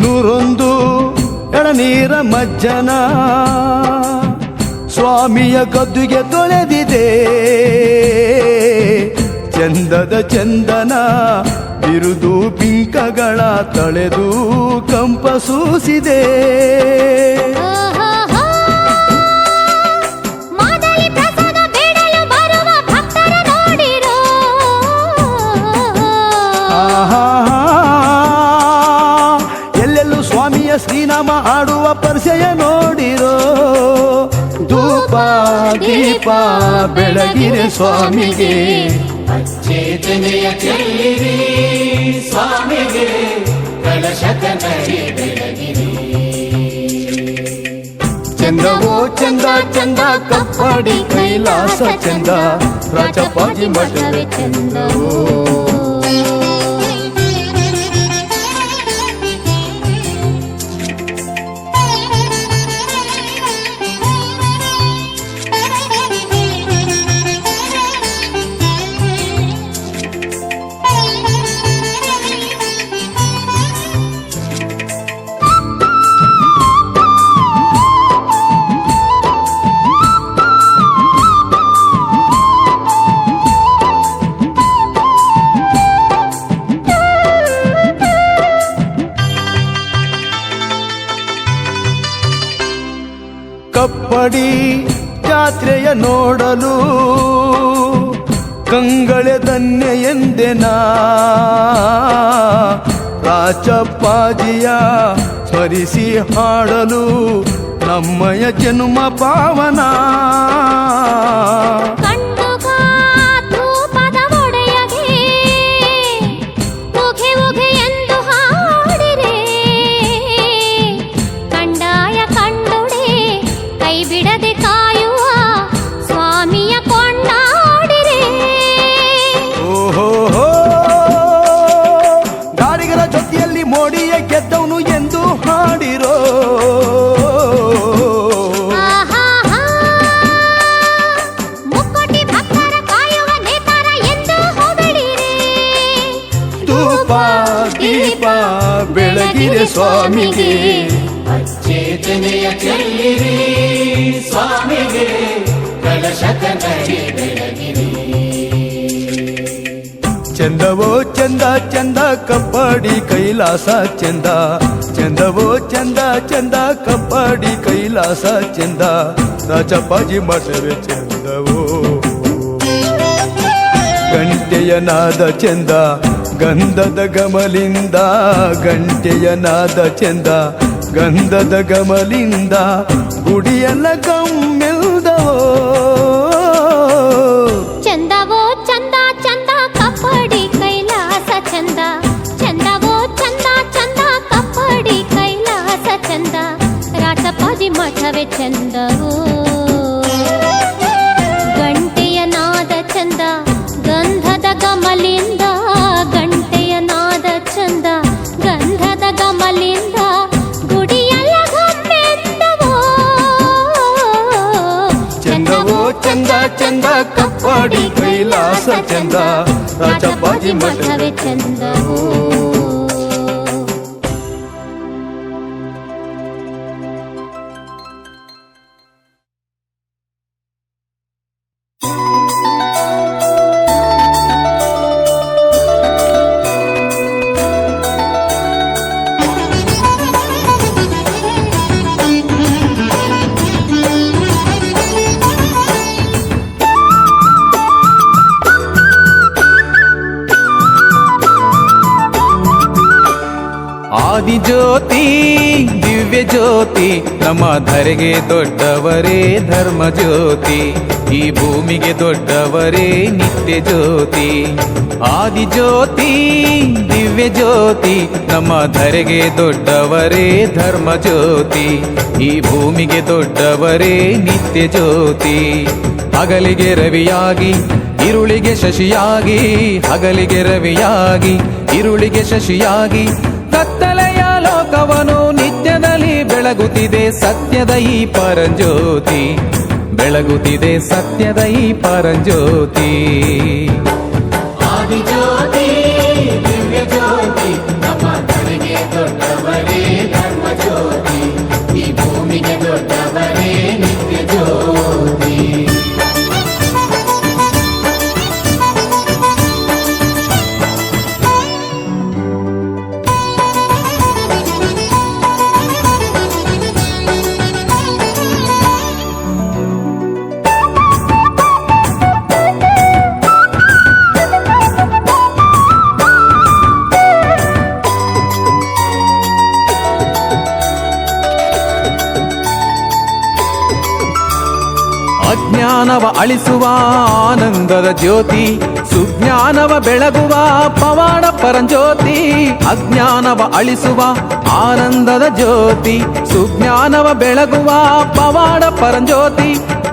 ನೂರೊಂದು ಎಳನೀರ ಮಜ್ಜನ ಸ್ವಾಮಿಯ ಗದ್ದುಗೆ ತೊಳೆದಿದೆ. ಚಂದದ ಚಂದನ ಬಿರುದು ಪಿಂಕಗಳ ತಳೆದು ಕಂಪ ಸೂಸಿದೆ. ಓಹೋಹೋ. ಮಾದಲಿ ಪ್ರಸಾದ ಬೇಡಲು ಬರುವ ಭಕ್ತರ ನೋಡಿರೋ. ಆಹಾ, ಎಲ್ಲೆಲ್ಲೂ ಸ್ವಾಮಿಯ ಶ್ರೀನಾಮ ಆಡುವ ಪರಿಚಯ ನೋಡಿರೋ. ಧೂಪ ದೀಪ ಬೆಳಗಿರೆ ಸ್ವಾಮಿಗೆ. ಅಚ್ಚೇತನೆಯ ಚೆಲ್ಲಿರಿ ಸ್ವಾಮಿಗೆ ಕಲಶಕ ನಡಿ ಬೆಳಗಿರಿ. ಚಂದವೋ ಚಂದ ಚಂದ ಕಪ್ಪಡಿ ಕೈಲಾಸ ಚಂದ ರಾಜಪಾಜಿ ಮಠವೇ ಚಂದವೋ. ಕಪ್ಪಡಿ ಜಾತ್ರೆಯ ನೋಡಲು ಕಂಗಳೆ ಧನ್ಯ ಎಂದೆನಾ. ರಾಜಪ್ಪಾಜಿಯ ಸ್ಮರಿಸಿ ಹಾಡಲು ನಮ್ಮಯ ಜನ್ಮ ಪಾವನ. ಕಣ್ಣುಗಾ ಧೂಪದ ಒಡೆಯಗೆ ಉಘೆ ಉಘೆ ಎಂದು ಹಾಡಿರೆ. ಕಂಡಾಯ ಕಂಡುಡೆ ಕೈ ಬಿಡದೆ ಕಾಯುವ ಸ್ವಾಮಿಯ ಕೊಂಡಾಡಿರೆ. ಓಹೋ, ಗಾಡಿಗರ ಜೊತೆಯಲ್ಲಿ ಮೋಡಿಯ ಗೆದ್ದವನು ಎಂದು ಹಾಡಿರೋ. ಆಹಾಹಾ. ಮುಕ್ಕೋಟಿ ಭಕ್ತರ ಕಾಯುವ ನೇತಾರ ಎಂದು ಹೊಗಳಿರೆ. ಧೂಪ ದೀಪ ಬೆಳಗಿರೆ ಸ್ವಾಮಿಗೆ. ಅಚ್ಚೇತನೆಯ ಚೆಲ್ಲಿರಿ ಸ್ವಾಮಿಗೆ ಕಲಶಕ ನಡಿ ಬೆಳಗಿರಿ. ಚಂದವೋ ಚಂದ ಚಂದ ಕಪ್ಪಡಿ ಕೈಲಾಸ ಚಂದ. ಚಂದವೋ ಚಂದ ಚಂದ ಕಪ್ಪಡಿ ಕೈಲಾಸ ಚಂದ ರಾಜಪಾಜಿ ಮಠವೇ ಚಂದವೋ. ಗಂಟೆಯ ನಾದ ಚಂದ ಗಂಧದ ಗಮಲಿಂದ. ಗಂಟೆಯ ನಾದ ಚಂದ ಗಂಧದ ಗಮಲಿಂದ ಗುಡಿಯಲ್ಲ ಗಮ್ಮೆಲ್ದವೋ. ಚಂದವೋ ಚಂದ ಚಂದ ಕಪ್ಪಡಿ ಕೈಲಾಸ ಚಂದ. ಚಂದವೋ ಚಂದ ಚಂದ ಕಪ್ಪಡಿ ಕೈಲಾಸ ಚಂದ ರಾಜಪಾಜಿ ಮಠವೇ ಚಂದವೋ. ಗಂಟೆಯ ನಾದ ಚಂದ ಗಂಧದ ಗಮಲಿಂದ. ಗಂಟೆಯ ನಾದ ಚಂದ ಗಂಧದ ಗಮಲಿಂದ ಗುಡಿಯಲ್ಲ ಗಮ್ಮೆಂದವೋ. ಚಂದವೋ ಚಂದ ಚಂದ ಕಪ್ಪಡಿ ಕೈಲಾಸ ಚಂದ ರಾಜಪಾಜಿ ಮಠವೇ ಚಂದವೋ. ಆದಿಜ್ಯೋತಿ ದಿವ್ಯ ಜ್ಯೋತಿ ನಮ್ಮ ಧರೆಗೆ ದೊಡ್ಡವರೇ ಧರ್ಮ ಜ್ಯೋತಿ ಈ ಭೂಮಿಗೆ ದೊಡ್ಡವರೇ ನಿತ್ಯ ಜ್ಯೋತಿ ಆದಿಜ್ಯೋತಿ ದಿವ್ಯ ಜ್ಯೋತಿ ನಮ್ಮ ಧರೆಗೆ ದೊಡ್ಡವರೇ ಧರ್ಮ ಜ್ಯೋತಿ ಈ ಭೂಮಿಗೆ ದೊಡ್ಡವರೇ ನಿತ್ಯ ಜ್ಯೋತಿ ಹಗಲಿಗೆ ರವಿಯಾಗಿ ಇರುಳಿಗೆ ಶಶಿಯಾಗಿ ಹಗಲಿಗೆ ರವಿಯಾಗಿ ಇರುಳಿಗೆ ಶಶಿಯಾಗಿ ಕತ್ತಲೆಯ ಲೋಕವನು ನಿತ್ಯದಲ್ಲಿ ಬೆಳಗುತ್ತಿದೆ ಸತ್ಯದ ಈ ಪರಂಜ್ಯೋತಿ ಬೆಳಗುತ್ತಿದೆ ಸತ್ಯದ ಈ ಪರಂಜ್ಯೋತಿ ಆದಿಜ್ಯೋತಿ ದಿವ್ಯ ಜ್ಯೋತಿ ನಮ್ಮ ಧರೆಗೆ ದೊಡ್ಡವರೇ ಧರ್ಮ ಜ್ಯೋತಿ ಈ ಭೂಮಿಗೆ ದೊಡ್ಡವರೇ ನಿತ್ಯ ಜ್ಯೋತಿ ಅಜ್ಞಾನವ ಅಳಿಸುವ ಆನಂದದ ಜ್ಯೋತಿ ಸುಜ್ಞಾನವ ಬೆಳಗುವ ಪವಾಡ ಪರಂಜ್ಯೋತಿ ಅಜ್ಞಾನವ ಅಳಿಸುವ ಆನಂದದ ಜ್ಯೋತಿ ಸುಜ್ಞಾನವ ಬೆಳಗುವ ಪವಾಡ ಪರಂಜ್ಯೋತಿ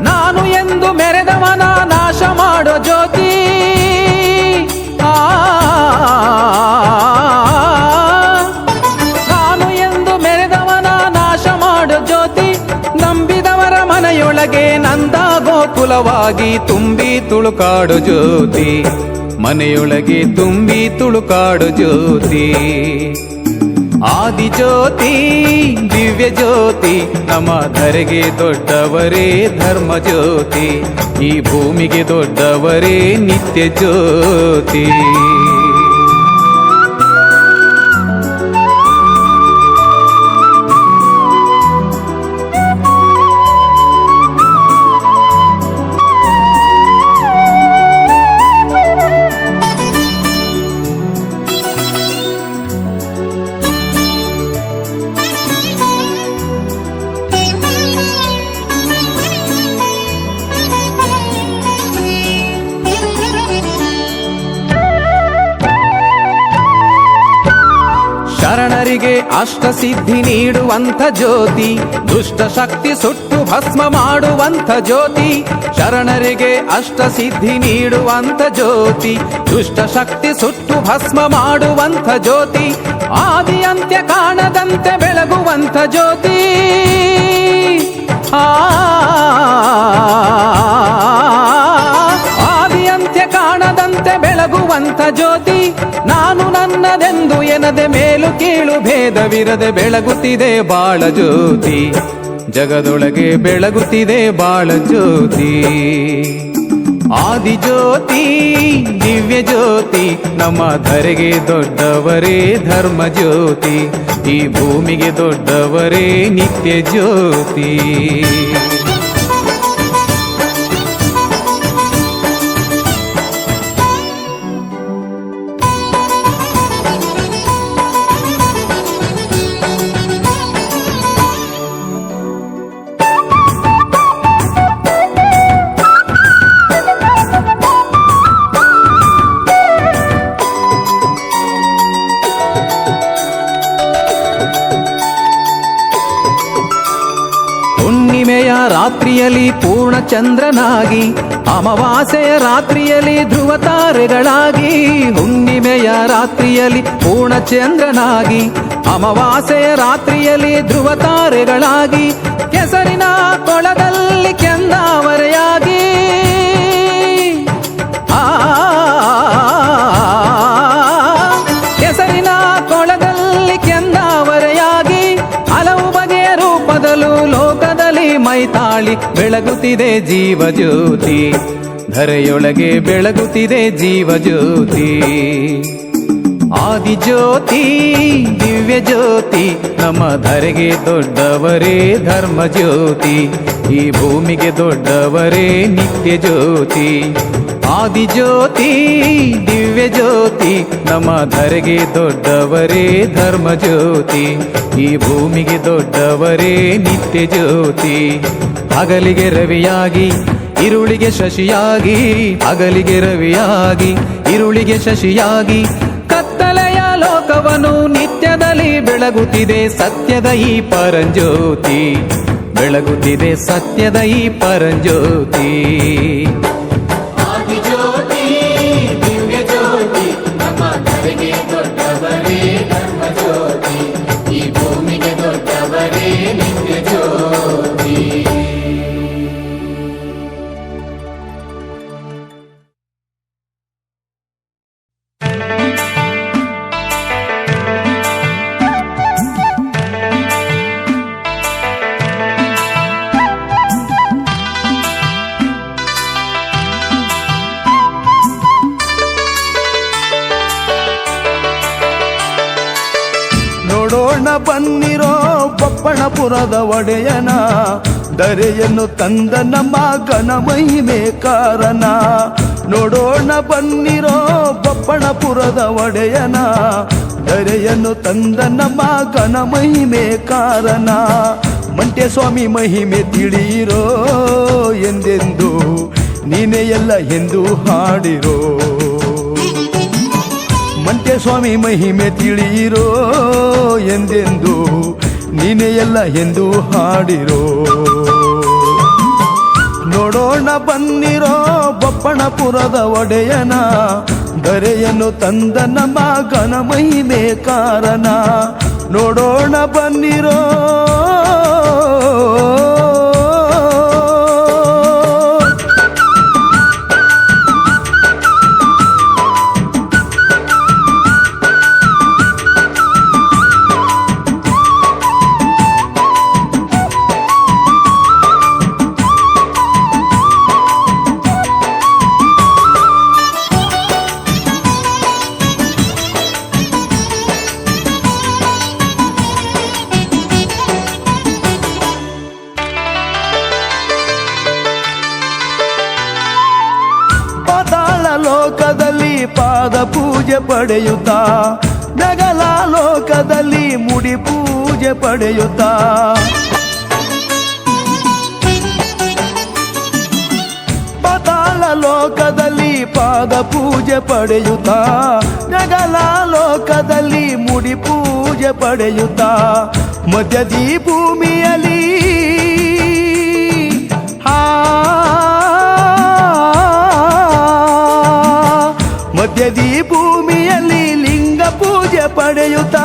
ನಾನು ಎಂದು ಮೆರೆದವನ ನಾಶ ಮಾಡೋ ಜ್ಯೋತಿ ನಾನು ಎಂದು ಮೆರೆದವನ ನಾಶ ಮಾಡೋ ಜ್ಯೋತಿ ನಂಬಿದವರ ಮನೆಯೊಳಗೆ ನಂದ ಗೋಕುಲವಾಗಿ ತುಂಬಿ ತುಳುಕಾಡು ಜ್ಯೋತಿ ಮನೆಯೊಳಗೆ ತುಂಬಿ ತುಳುಕಾಡು ಜ್ಯೋತಿ ಆದಿಜ್ಯೋತಿ ದಿವ್ಯ ಜ್ಯೋತಿ ನಮ್ಮ ಧರೆಗೆ ದೊಡ್ಡವರೇ ಧರ್ಮ ಜ್ಯೋತಿ ಈ ಭೂಮಿಗೆ ದೊಡ್ಡವರೇ ನಿತ್ಯ ಜ್ಯೋತಿ ಶರಣರಿಗೆ ಅಷ್ಟಸಿದ್ಧಿ ನೀಡುವಂಥ ಜ್ಯೋತಿ ದುಷ್ಟ ಶಕ್ತಿ ಸುಟ್ಟು ಭಸ್ಮ ಮಾಡುವಂಥ ಜ್ಯೋತಿ ಶರಣರಿಗೆ ಅಷ್ಟಸಿದ್ಧಿ ನೀಡುವಂಥ ಜ್ಯೋತಿ ದುಷ್ಟ ಶಕ್ತಿ ಸುಟ್ಟು ಭಸ್ಮ ಮಾಡುವಂಥ ಜ್ಯೋತಿ ಆದಿ ಅಂತ್ಯ ಕಾಣದಂತೆ ಬೆಳಗುವಂಥ ಜ್ಯೋತಿ ಆದಿ ಅಂತ್ಯ ಕಾಣದಂತೆ ಬೆಳಗುವಂಥ ಜ್ಯೋತಿ ನಾನು ನನ್ನದೆಂದು ಎನದೆ ಮೇಲು ಕೀಳು ಭೇದವಿರದೆ ಬೆಳಗುತ್ತಿದೆ ಬಾಳ ಜ್ಯೋತಿ ಜಗದೊಳಗೆ ಬೆಳಗುತ್ತಿದೆ ಬಾಳ ಜ್ಯೋತಿ ಆದಿಜ್ಯೋತಿ ದಿವ್ಯ ಜ್ಯೋತಿ ನಮ್ಮ ಧರೆಗೆ ದೊಡ್ಡವರೇ ಧರ್ಮ ಜ್ಯೋತಿ ಈ ಭೂಮಿಗೆ ದೊಡ್ಡವರೇ ನಿತ್ಯ ಜ್ಯೋತಿ ಹುಣ್ಣಿಮೆಯ ರಾತ್ರಿಯಲ್ಲಿ ಪೂರ್ಣ ಚಂದ್ರನಾಗಿ ಅಮಾವಾಸ್ಯೆಯ ರಾತ್ರಿಯಲ್ಲಿ ಧ್ರುವ ತಾರೆಗಳಾಗಿ ಹುಣ್ಣಿಮೆಯ ರಾತ್ರಿಯಲ್ಲಿ ಪೂರ್ಣ ಚಂದ್ರನಾಗಿ ಅಮಾವಾಸ್ಯೆಯ ರಾತ್ರಿಯಲ್ಲಿ ಧ್ರುವ ತಾರೆಗಳಾಗಿ ಕೆಸರಿನ ಕೊಳದಲ್ಲಿ ಕೆಂದಾವರೆಯಾಗಿ ಕೆಸರಿನ ಕೊಳದಲ್ಲಿ ಕೆಂದಾವರೆಯಾಗಿ ಹಲವು ಬಗೆಯ ರೂಪದಲ್ಲೂ ಲೋಕದಲ್ಲಿ ಮೈತಾಳಿ ಬೆಳಗುತ್ತಿದೆ ಜೀವ ಜ್ಯೋತಿ ಧರೆಯೊಳಗೆ ಬೆಳಗುತ್ತಿದೆ ಜೀವ ಜ್ಯೋತಿ ಆದಿಜ್ಯೋತಿ ದಿವ್ಯ ಜ್ಯೋತಿ ನಮ್ಮ ಧರೆಗೆ ದೊಡ್ಡವರೇ ಧರ್ಮ ಜ್ಯೋತಿ ಈ ಭೂಮಿಗೆ ದೊಡ್ಡವರೇ ನಿತ್ಯ ಜ್ಯೋತಿ ಆದಿಜ್ಯೋತಿ ದಿವ್ಯ ಜ್ಯೋತಿ ಜ್ಯೋತಿ ನಮ್ಮ ಧರೆಗೆ ದೊಡ್ಡವರೇ ಧರ್ಮ ಜ್ಯೋತಿ ಈ ಭೂಮಿಗೆ ದೊಡ್ಡವರೇ ನಿತ್ಯ ಜ್ಯೋತಿ ಹಗಲಿಗೆ ರವಿಯಾಗಿ ಇರುಳಿಗೆ ಶಶಿಯಾಗಿ ಹಗಲಿಗೆ ರವಿಯಾಗಿ ಇರುಳಿಗೆ ಶಶಿಯಾಗಿ ಕತ್ತಲೆಯ ಲೋಕವನ್ನು ನಿತ್ಯದಲ್ಲಿ ಬೆಳಗುತ್ತಿದೆ ಸತ್ಯದ ಈ ಪರಂಜ್ಯೋತಿ ಬೆಳಗುತ್ತಿದೆ ಸತ್ಯದ ಈ ಪರಂಜ್ಯೋತಿ ಆದಿಜ್ಯೋತಿ ದಿವ್ಯ ಜ್ಯೋತಿ ನಮ್ಮ ಧರೆಗೆ ದೊಡ್ಡವರೇ ಧರ್ಮ ಜ್ಯೋತಿ ಈ ಭೂಮಿಗೆ ದೊಡ್ಡವರೇ ನಿತ್ಯ ಜ್ಯೋತಿ ನೋಡೋಣ ಬನ್ನಿರೋ ಬಪ್ಪಣಪುರದ ಒಡೆಯನ ಧರೆಯನ್ನು ತಂದ ನಮ್ಮ ಘನ ಮಹಿಮೆ ಕಾರಣ ನೋಡೋಣ ಬನ್ನಿರೋ ಬಪ್ಪಣಪುರದ ಒಡೆಯನ ಧರೆಯನ್ನು ತಂದ ನಮ್ಮ ಘನ ಮಹಿಮೆ ಕಾರಣ ಮಂಟೆ ಸ್ವಾಮಿ ಮಹಿಮೆ ತಿಳಿಯಿರೋ ಎಂದೆಂದು ನೀನೇ ಎಲ್ಲ ಎಂದು ಹಾಡಿರೋ ಮಂಟೆ ಸ್ವಾಮಿ ಮಹಿಮೆ ತಿಳಿಯಿರೋ ಎಂದೆಂದು ನೀನೇ ಎಲ್ಲ ಎಂದು ಹಾಡಿರೋ ನೋಡೋಣ ಬನ್ನಿರೋ ಬಪ್ಪಣಪುರದ ಒಡೆಯನ ಧರೆಯನ್ನು ತಂದ ನಮ್ಮ ಘನ ಮಹಿಮೆ ಕಾರಣ ನೋಡೋಣ ಬನ್ನಿರೋ ಲೋಕದಲ್ಲಿ ಪಾದ ಪೂಜೆ ಪಡೆಯುತ್ತಾ ನಗಲ ಲೋಕದಲ್ಲಿ ಮುಡಿ ಪೂಜೆ ಪಡೆಯುತ್ತಾ ಪಾತಾಳ ಲೋಕದಲ್ಲಿ ಪಾದ ಪೂಜೆ ಪಡೆಯುತ್ತಾ ನಗಲ ಲೋಕದಲ್ಲಿ ಮುಡಿ ಪೂಜೆ ಪಡೆಯುತ್ತಾ ಮಧ್ಯದಿ ಭೂಮಿಯಲ್ಲಿ ಮಧ್ಯದಿ ಭೂಮಿಯಲ್ಲಿ ಲಿಂಗ ಪೂಜೆ ಪಡೆಯುತ್ತಾ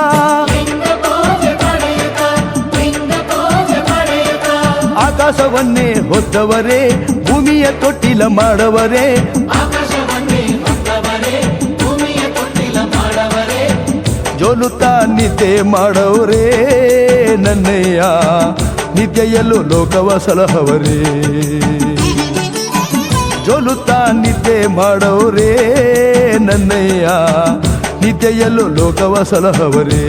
ಆಕಾಶವನ್ನೇ ಹೊತ್ತವರೇ ಭೂಮಿಯ ತೊಟ್ಟಿಲ ಮಾಡವರೇ ಜೋಲುತ್ತಾ ನಿದ್ದೆ ಮಾಡವರೇ ನನ್ನಯ್ಯ ನಿದ್ದೆಯಲ್ಲೂ ಲೋಕವ ಸಲಹವರೇ ಜೋಲುತ್ತಾ ನಿದ್ದೆ ಮಾಡವರೇ ನನ್ನಯ್ಯ ನಿದ್ದೆಯಲ್ಲೂ ಲೋಕವ ಸಲಹವರೇ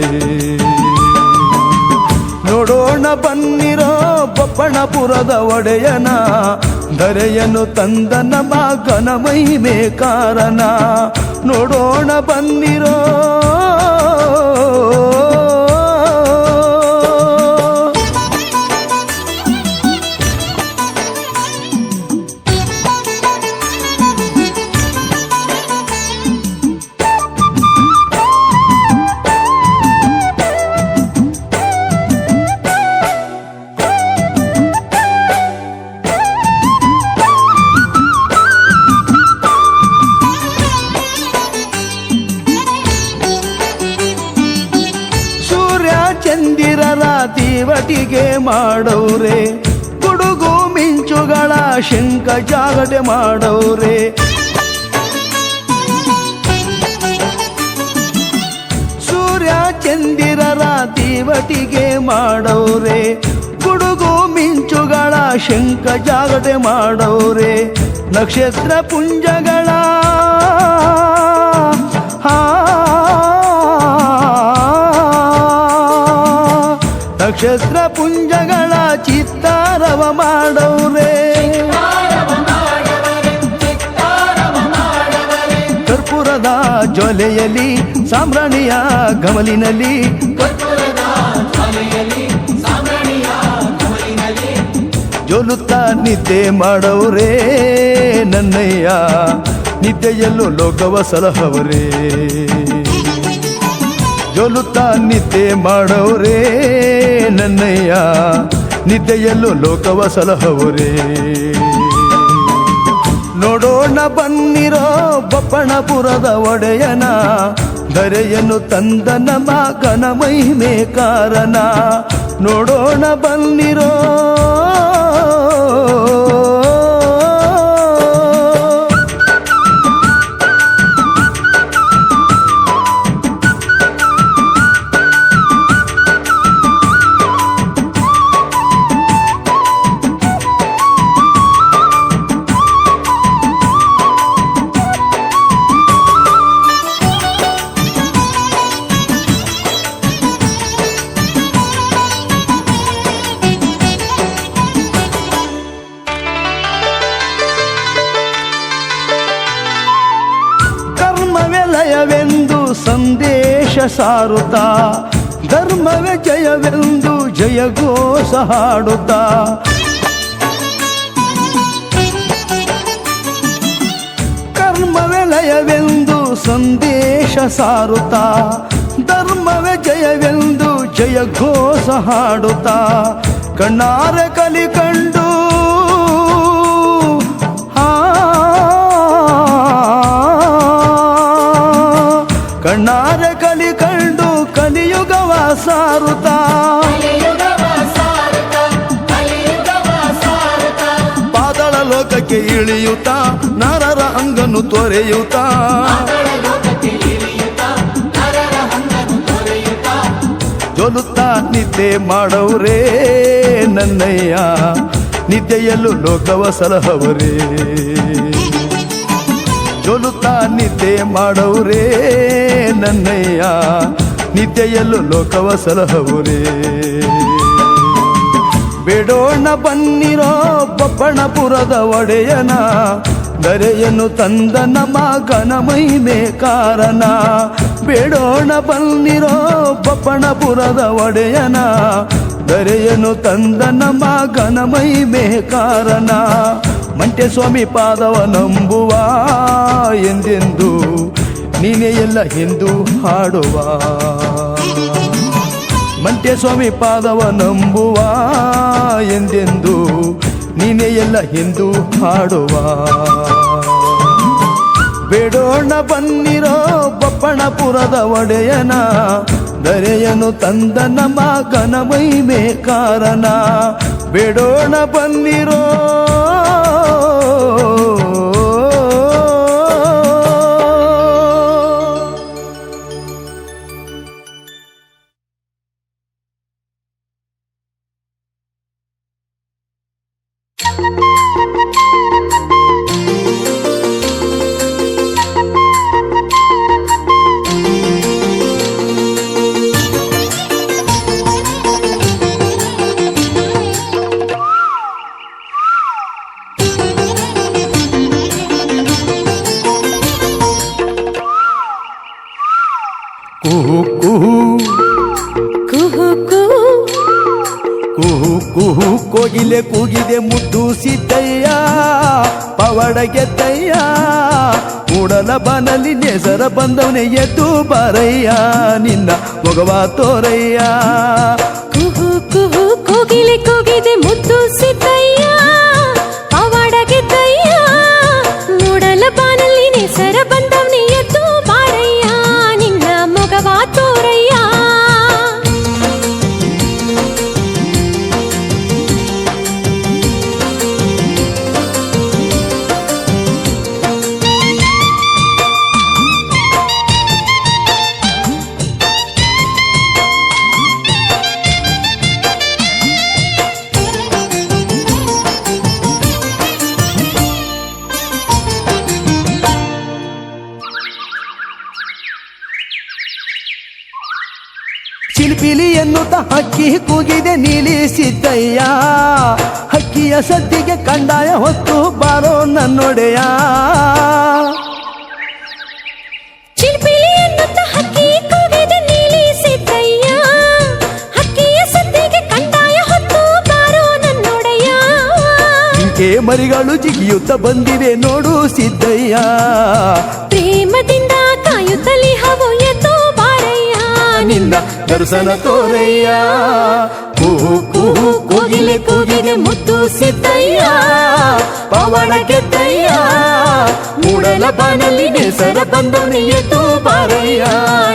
ನೋಡೋಣ ಬನ್ನಿರೋ ಬಪ್ಪಣಪುರದ ಒಡೆಯನ ಧರೆಯನ್ನು ತಂದ ನಮ್ಮ ಘನ ಮಹಿಮೆ ಕಾರಣ ನೋಡೋಣ ಬನ್ನಿರೋ ಚಂದಿರರ ತೀವಟಿಗೆ ಮಾಡವ್ರೆ ಗುಡುಗು ಮಿಂಚುಗಳ ಶಂಕ ಜಾಗಟೆ ಮಾಡವ್ರೆ ಸೂರ್ಯ ಚಂದಿರರ ತೀವಟಿಗೆ ಮಾಡವ್ರೆ ಗುಡುಗು ಮಿಂಚುಗಳ ಶಂಕ ಜಾಗಟೆ ಮಾಡವ್ರೆ ನಕ್ಷತ್ರ ಪುಂಜಗಳ ನಕ್ಷತ್ರ ಪುಂಜಗಳ ಚಿತ್ತಾರವ ಮಾಡವ್ರೆ ಕರ್ಪೂರದ ಜೊಲೆಯಲ್ಲಿ ಸಾಮ್ರಾಣಿಯ ಗಮಲಿನಲ್ಲಿ ಕರ್ಪೂರದ ಜ್ವಾಲೆಯಲ್ಲಿ ಸಾಂಬ್ರಾಣಿಯ ಘಮಲಿನಲ್ಲಿ ಜೊಲುತ್ತಾ ನಿದ್ದೆ ಮಾಡವ್ರೇ ನನ್ನಯ್ಯ ನಿದ್ದೆಯಲ್ಲೂ ಲೋಕವ ಸಲಹವರೇ ಜೊಲುತ್ತಾ ನಿದ್ದೆ ಮಾಡವ್ರೇ ನನ್ನಯ್ಯ ನಿದ್ದೆಯಲ್ಲೂ ಲೋಕವ ಸಲಹವರೇ ನೋಡೋಣ ಬನ್ನಿರೋ ಬಪ್ಪಣಪುರದ ಒಡೆಯನ ಧರೆಯನ್ನು ತಂದ ನಮ್ಮ ಗಣ ಮಹಿಮೆ ಕಾರಣ ನೋಡೋಣ ಬನ್ನಿರೋ ಲಯವೆಂದು ಸಂದೇಶ ಸಾರುತ್ತಾ ಧರ್ಮವೇ ಜಯವೆಂದು ಜಯಘೋಷ ಹಾಡುತ್ತಾ ಕರ್ಮವೇ ಲಯವೆಂದು ಸಂದೇಶ ಸಾರುತ್ತಾ ಧರ್ಮವೇ ಜಯವೆಂದು ಜಯಘೋಷ ಹಾಡುತ್ತಾ ಕಣ್ಣಾರೆ ಕಲಿ ಕಂಡು ಕಣ್ಣಾರೆ ಕಲಿ ಕಂಡು ಕಲಿಯುಗವ ಸಾರುತ್ತಾ ಪಾತಾಳ ಲೋಕಕ್ಕೆ ಇಳಿಯುತ್ತಾ ನರರ ಅಂಗನು ತೊರೆಯುತ್ತಾ ಜೊಲುತ್ತಾ ನಿದ್ದೆ ಮಾಡವ್ರೇ ನನ್ನಯ್ಯ ನಿದ್ದೆಯಲ್ಲೂ ಲೋಕವ ಸಲಹವರೇ ಜೊಲುತ್ತಾ ನಿದ್ದೆ ಮಾಡವ್ರೇ ನನ್ನಯ್ಯ ನಿದ್ದೆಯಲ್ಲೂ ಲೋಕವ ಸಲಹವರೇ ಬೇಡೋಣ ಬನ್ನಿರೋ ಬಪ್ಪಣಪುರದ ಒಡೆಯನ ಧರೆಯನ್ನು ತಂದ ನಮ್ಮ ಗಣ ಮಹಿಮೆ ಕಾರಣ ಬೇಡೋಣ ಬನ್ನಿರೋ ಬಪ್ಪಣಪುರದ ಒಡೆಯನ ಧರೆಯನ್ನು ತಂದ ನಮ್ಮ ಗಣ ಮಹಿಮೆ ಕಾರಣ ಮಂಟೆ ಸ್ವಾಮಿ ಪಾದವ ನಂಬುವ ಎಂದೆಂದು ನೀನೇ ಎಲ್ಲ ಹಿಂದೂ ಹಾಡುವ ಮಂಟೆ ಸ್ವಾಮಿ ಪಾದವ ನಂಬುವ ಎಂದೆಂದು ನೀನೇ ಎಲ್ಲ ಹಿಂದೂ ಹಾಡುವ ಬೇಡೋಣ ಬನ್ನಿರೋ ಬಪ್ಪಣಪುರದ ಒಡೆಯನ ಧರೆಯನ್ನು ತಂದ ನಮ್ಮ ಗಣ ಮಹಿಮೆ ಕಾರಣ ಬೇಡೋಣ ಬನ್ನಿರೋ ಕುಹು ಕುಹು ಕುಹು ಕುಹು ಕುಹು ಕುಹು ಕೋಗಿಲೆ ಕೂಗಿದೆ ಮುದ್ದು ಸಿದ್ದಯ್ಯ ಪವಡ ಗೆದ್ದಯ್ಯ ಕೂಡಲ ಬನಲಿ ನೇಸರ ಬಂದವನೇ ಎದ್ದು ಬಾರಯ್ಯ ನಿನ್ನ ಮೊಗವ ತೋರಯ್ಯ ಕುಹು ಕುಹು ಕೋಗಿಲೆ ಕೂಗಿದೆ ಮುದ್ದು ಸಿದ್ದಯ್ಯ ಪವಾಡ ಗೆದ್ದಯ್ಯ ಮೂಡಲ ಬಾನಲ್ಲಿ ನೆಸರ ಬಂದವನೇ ಎದ್ದು ಬಾರಯ್ಯ ನಿನ್ನ ಮೊಗವ ತೋರಯ್ಯ ಚಿಲಿಪಿಲಿ ಎನ್ನುತ್ತ ಹಕ್ಕಿ ಕೂಗಿದೆ ನೀಲಿ ಸಿದ್ದಯ್ಯ ಹಕ್ಕಿಯ ಸದ್ದಿಗೆ ಕಂಡಾಯ ಹೊತ್ತು ಬಾರೋ ನನ್ನೊಡೆಯ ಅಂತ ಹಕ್ಕಿ ಕೂಗಿದೆ ನೀಲಿ ಸಿದ್ದಯ್ಯ ಹಕ್ಕಿಯ ಸದ್ದಿಗೆ ಕಂದಾಯ ಹೊತ್ತು ಬಾರೋ ನನ್ನೊಡೆಯ ಜಿಂಕೆ ಮರಿಗಳು ಜಿಗಿಯುತ್ತ ಬಂದಿವೆ ನೋಡು ಸಿದ್ದಯ್ಯ ಪ್ರೇಮದಿಂದ ಕಾಯುತ್ತಲಿ ಹವು ಎತ್ತು ಬಾರಯ್ಯ ನಿನ್ನ ದರ್ಶನ ತೋರಯ್ಯ ಕೂಹು ಕೂಹು ಕೋಗಿಲೆ ಕೂಗಿದೆ ಮುದ್ದು ಸಿದ್ದಯ್ಯ ಪವನ ಗೆದ್ದಯ್ಯ ಮೂಡಲ ಬಾನಲ್ಲಿ ನೇಸರ ಬಂದವನೇ ಎದ್ದು ಬಾರಯ್ಯ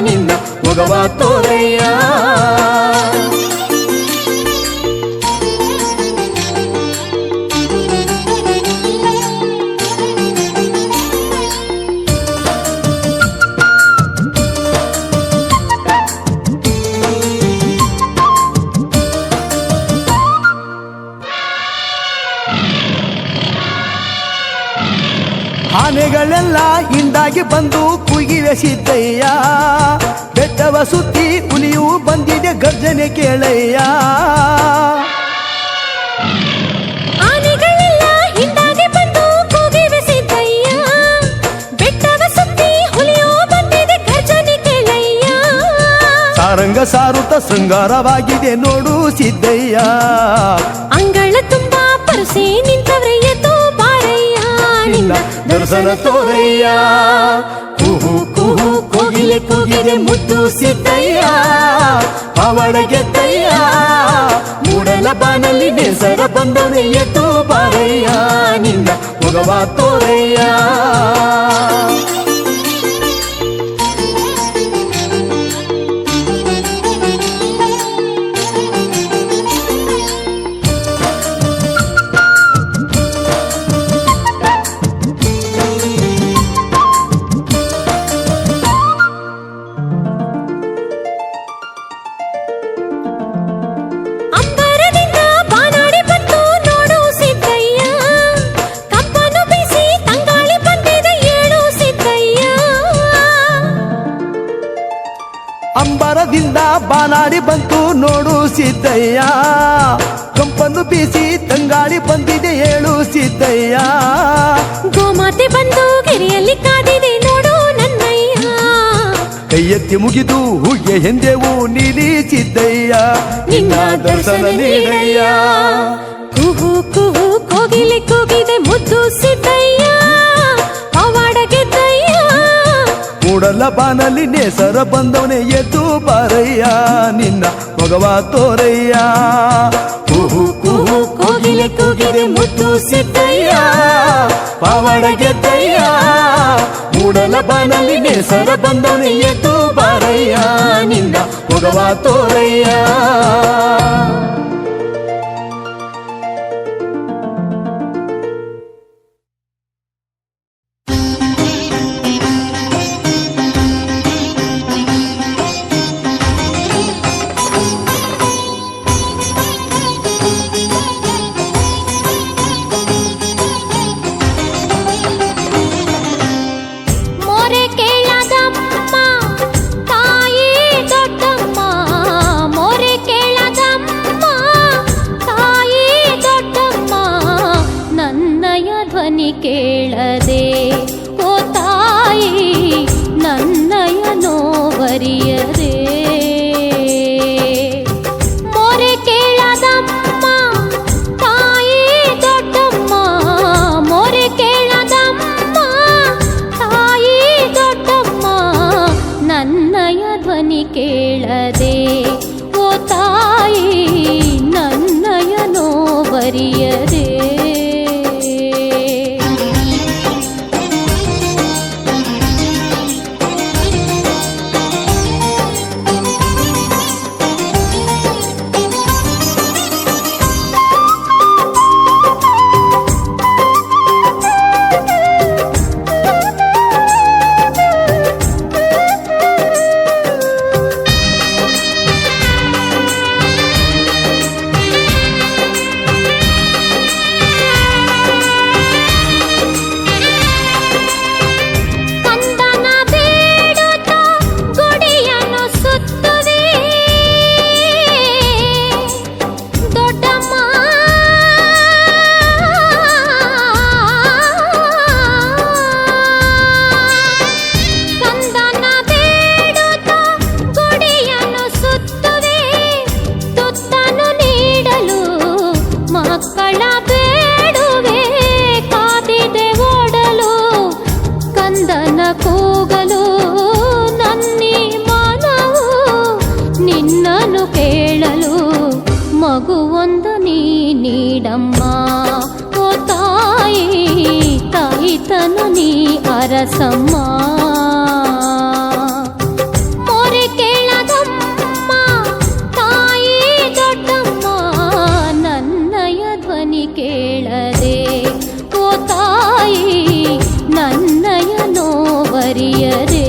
ನಿನ್ನ ಮೊಗವ ತೋರಯ್ಯ ಆನೆಗಳೆಲ್ಲ ಹಿಂದಾಗಿ ಬಂದು ಕುಗಿವೆ ಸಿದ್ದಯ್ಯ ಬೆಟ್ಟವ ಸುತ್ತಿ ಹುಲಿಯು ಬಂದಿದೆ ಗರ್ಜನೆ ಕೇಳಯ್ಯ ಆನೆಗಳೆಲ್ಲ ಹಿಂದಾಗಿ ಬಂದು ಕೂಗಿವೆ ಸಿದ್ದಯ್ಯ ಬೆಟ್ಟವ ಸುತ್ತಿ ಹುಲಿಯೋ ಬಂದಿದೆ ಗರ್ಜನೆ ಕೇಳಯ್ಯ ಸಾರಂಗ ಸಾರುತ್ತ ಶೃಂಗಾರವಾಗಿದೆ ನೋಡು ಸಿದ್ದಯ್ಯ ಅಂಗಳ ತುಂಬಾ ಪರಸೆ ನಿಂತವ್ರೆ ಎದ್ದು ಬಾರಯ್ಯ ನಿನ್ನ ದರ್ಶನ ತೋರಯ್ಯ ಕೂಹು ಕೂಹು ಕೋಗಿಲೆ ಕೂಗಿದೆ ಮುದ್ದು ಸಿದ್ದಯ್ಯ ಪವನ ಗೆದ್ದಯ್ಯ ಮೂಡಲ ಬಾನಲ್ಲಿ ನೇಸರ ಬಂದವನೇ ಎದ್ದು ಬಾರಯ್ಯ ನಿನ್ನ ಮೊಗವ ತೋರಯ್ಯ ಅಂಬರದಿಂದ ಬಾನಾಡಿ ಬಂತು ನೋಡು ಸಿದ್ದಯ್ಯ ಕಂಪನು ಬೀಸಿ ತಂಗಾಳಿ ಬಂದಿದೆ ಏಳು ಸಿದ್ದಯ್ಯ ಅಂಬರದಿಂದ ಬಾನಾಡಿ ಬಂತು ನೋಡು ಸಿದ್ದಯ್ಯ ಕಂಪನ್ನು ಬೀಸಿ ತಂಗಾಳಿ ಬಂದಿದೆ ಏಳು ಸಿದ್ದಯ್ಯ ಗೋಮಾತೆ ಬಂದು ಗಿರಿಯಲ್ಲಿ ಕಾದಿದೆ ನೋಡು ನನ್ನಯ್ಯ ಕೈ ಎತ್ತಿ ಮುಗಿದು ಹೂಗೆ ಎಂದೆವು ನೀಲಿ ಸಿದ್ದಯ್ಯ ನಿನ್ನ ದರ್ಶನ ನೀಡಯ್ಯ ಕುಹು ಕುಹು ಕೋಗಿಲೆ ಕೂಗಿದೆ ಮುದ್ದು ಸಿದ್ದಯ್ಯ ಪವಾಡ ಗೆದ್ದಯ್ಯ ಮೂಡಲ ಬಾನಲ್ಲಿ ನೇಸರ ಬಂದವನೇ ಎದ್ದು ಬಾರಯ್ಯ ನಿನ್ನ ಮೊಗವ ತೋರಯ್ಯ ಕೂಹು ಕೂಹು ಕೋಗಿಲೆ ಕೂಗಿದೆ ಮುದ್ದು ಸಿದ್ದಯ್ಯ ಪವಾಡ ಗೆದ್ದಯ್ಯ ಮೂಡಲ ಬಾನಲ್ಲಿ ನೇಸರ ಬಂದವನೇ ಎದ್ದು ಬಾರಯ್ಯ ನಿನ್ನ ಮೊಗವ ತೋರಯ್ಯ ಮೋರೆ ಕೇಳದಮ್ಮ ತಾಯಿ ದೊಡ್ಡಮ್ಮ ಮೋರೆ ಕೇಳದಮ್ಮ ತಾಯಿ ದೊಡ್ಡಮ್ಮ ನನ್ನಯ ಧ್ವನಿ ಕೇಳದೆ ಓ ತಾಯಿ ನನ್ನಯ ನೋವರಿಯದೆ ಮೋರೆ ಕೇಳದಮ್ಮ ತಾಯಿ ದೊಡ್ಡಮ್ಮ ಮೋರೆ ಕೇಳದಮ್ಮ ತಾಯಿ ದೊಡ್ಡಮ್ಮ ನನ್ನಯ ಧ್ವನಿ ಕೇಳದೆ ಓ ತಾಯಿ ನನ್ನಯ ನೋವರಿಯದೆ ನೀ ಅರಸಮ್ಮ ಮೊರೆ ಕೇಳದಮ್ಮ ತಾಯಿ ದೊಡ್ಡಮ್ಮ ನನ್ನಯ ಧ್ವನಿ ಕೇಳದೆ ಓ ತಾಯಿ ನನ್ನಯ ನೋವರಿಯದೆ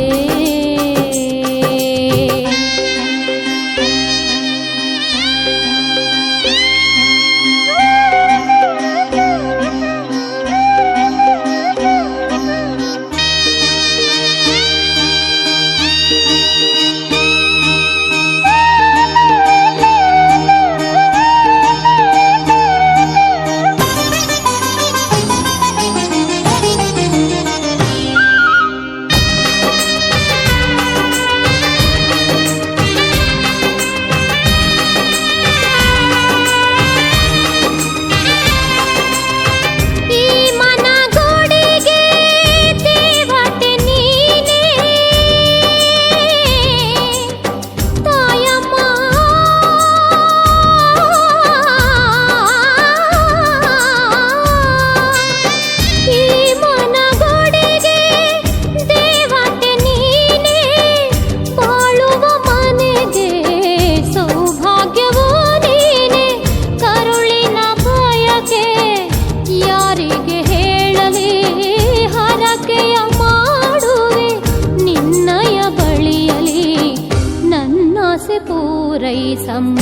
ಪೂರೈಸಮ್ಮ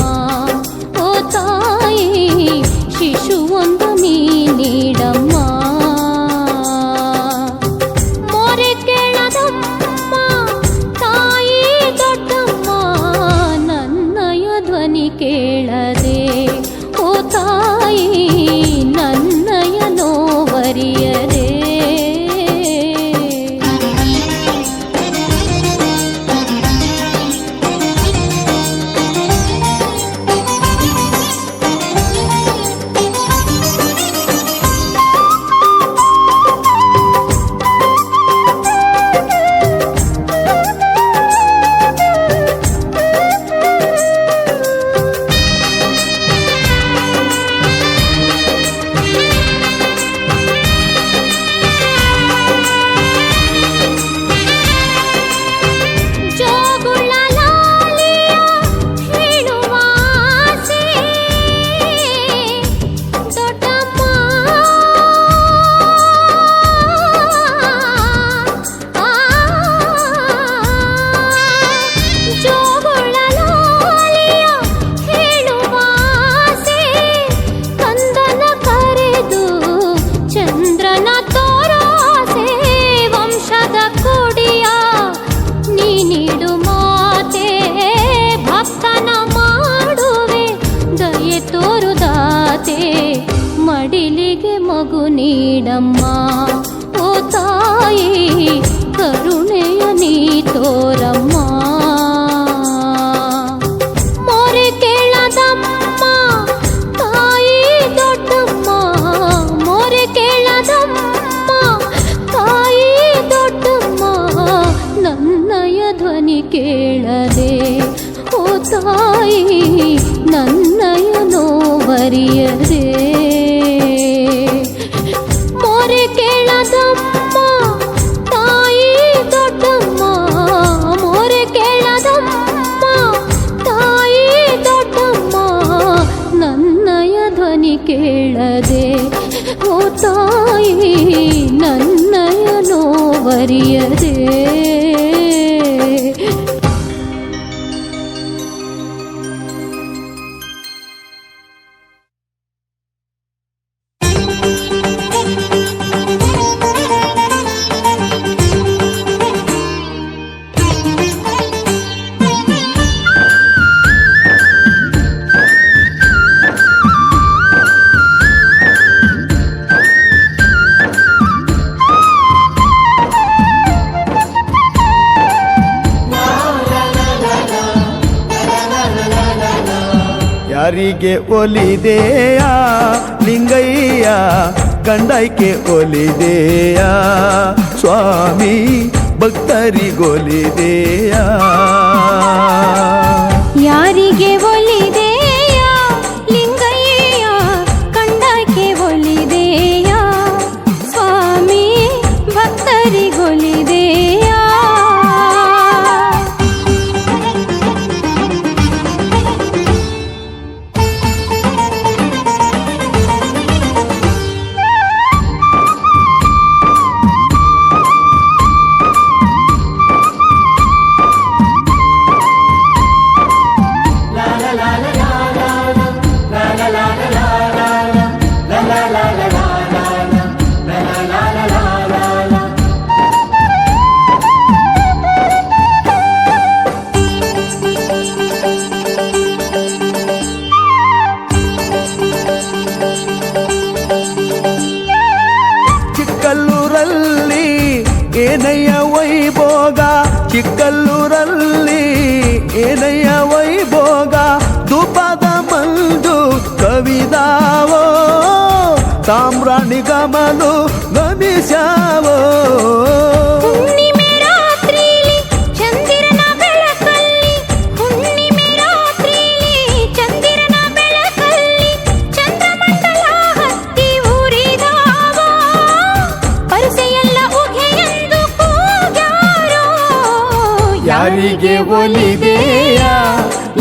ಓ ತಾಯಿ ಶಿಶುವೊಂದು ನೀ ನೀಡಮ್ಮ ಮೊರೆ ಕೇಳದಮ್ಮ ತಾಯಿ ದೊಡ್ಡಮ್ಮ ನನ್ನಯ ಧ್ವನಿ ಕೇಳದೆ ಓ ತಾಯಿ ನನ್ನಯ ನೋವರಿಯದೆ ಮಡಿಲಿಗೆ ಮಗು ನೀಡಮ್ಮ ಓ ತಾಯಿ ಕರುಣೆಯ ನೀ ತೋರಮ್ಮ ಮೊರೆ ಕೇಳದಮ್ಮ ತಾಯಿ ದೊಡ್ಡಮ್ಮ ಮೊರೆ ಕೇಳದಮ್ಮ ತಾಯಿ ದೊಡ್ಡಮ್ಮ ನನ್ನಯ ಧ್ವನಿ ಕೇಳದೆ ಓ ತಾಯಿ ನನ್ನಯ ನೋವರಿಯದೆ ಮೊರೆ ಕೇಳದಮ್ಮ ತಾಯಿ ದೊಡ್ಡಮ್ಮ ಮೊರೆ ಕೇಳದಮ್ಮ ತಾಯಿ ದೊಡ್ಡಮ್ಮ ನನ್ನಯ ಧ್ವನಿ ಕೇಳದೆ ಓ ತಾಯಿ ನನ್ನಯ ನೋವರಿಯದೆ ಯಾರಿಗೆ ಒಲಿದೆಯ ಲಿಂಗಯ್ಯ ಗಂಡೈಕೆ ಒಲಿದೆಯ ಸ್ವಾಮಿ ಭಕ್ತರಿಗೊಲಿದೆಯ ಯಾರಿಗೆ ಒಲಿದೆಯ ಲಿಂಗಯ್ಯ ಕಂಡಕ್ಕೆ ಒಲಿದೆಯ ಸ್ವಾಮಿ ಕವಿದಾವೋ ಸಾಮ್ರಾಣಿ ಗಮಲು ನಮಿಸ್ಯಾವೋ ಹುಣ್ಣಿಮೆ ರಾತ್ರಿಲಿ ಚಂದಿರನ ಬೆಳಕಲ್ಲಿ ಹುಣ್ಣಿಮೆ ರಾತ್ರಿಲಿ ಚಂದಿರನ ಬೆಳಕಲ್ಲಿ ಚಂದ್ರಮಂಡಲ ಹತ್ತಿ ಉರಿದಾವ ಪರಸೆಯೆಲ್ಲ ಉಘೆಯೆಂದು ಕೂಗ್ಯಾರೋ ಯಾರಿಗೆ ಒಲಿದೆಯ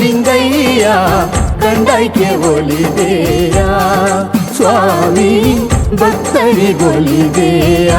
ಲಿಂಗಯ್ಯ ಕಂದೈಕೆ ಒಲಿದೆಯ ಸ್ವಾಮಿ ಭಕ್ತರಿಗೊಲಿದೆಯ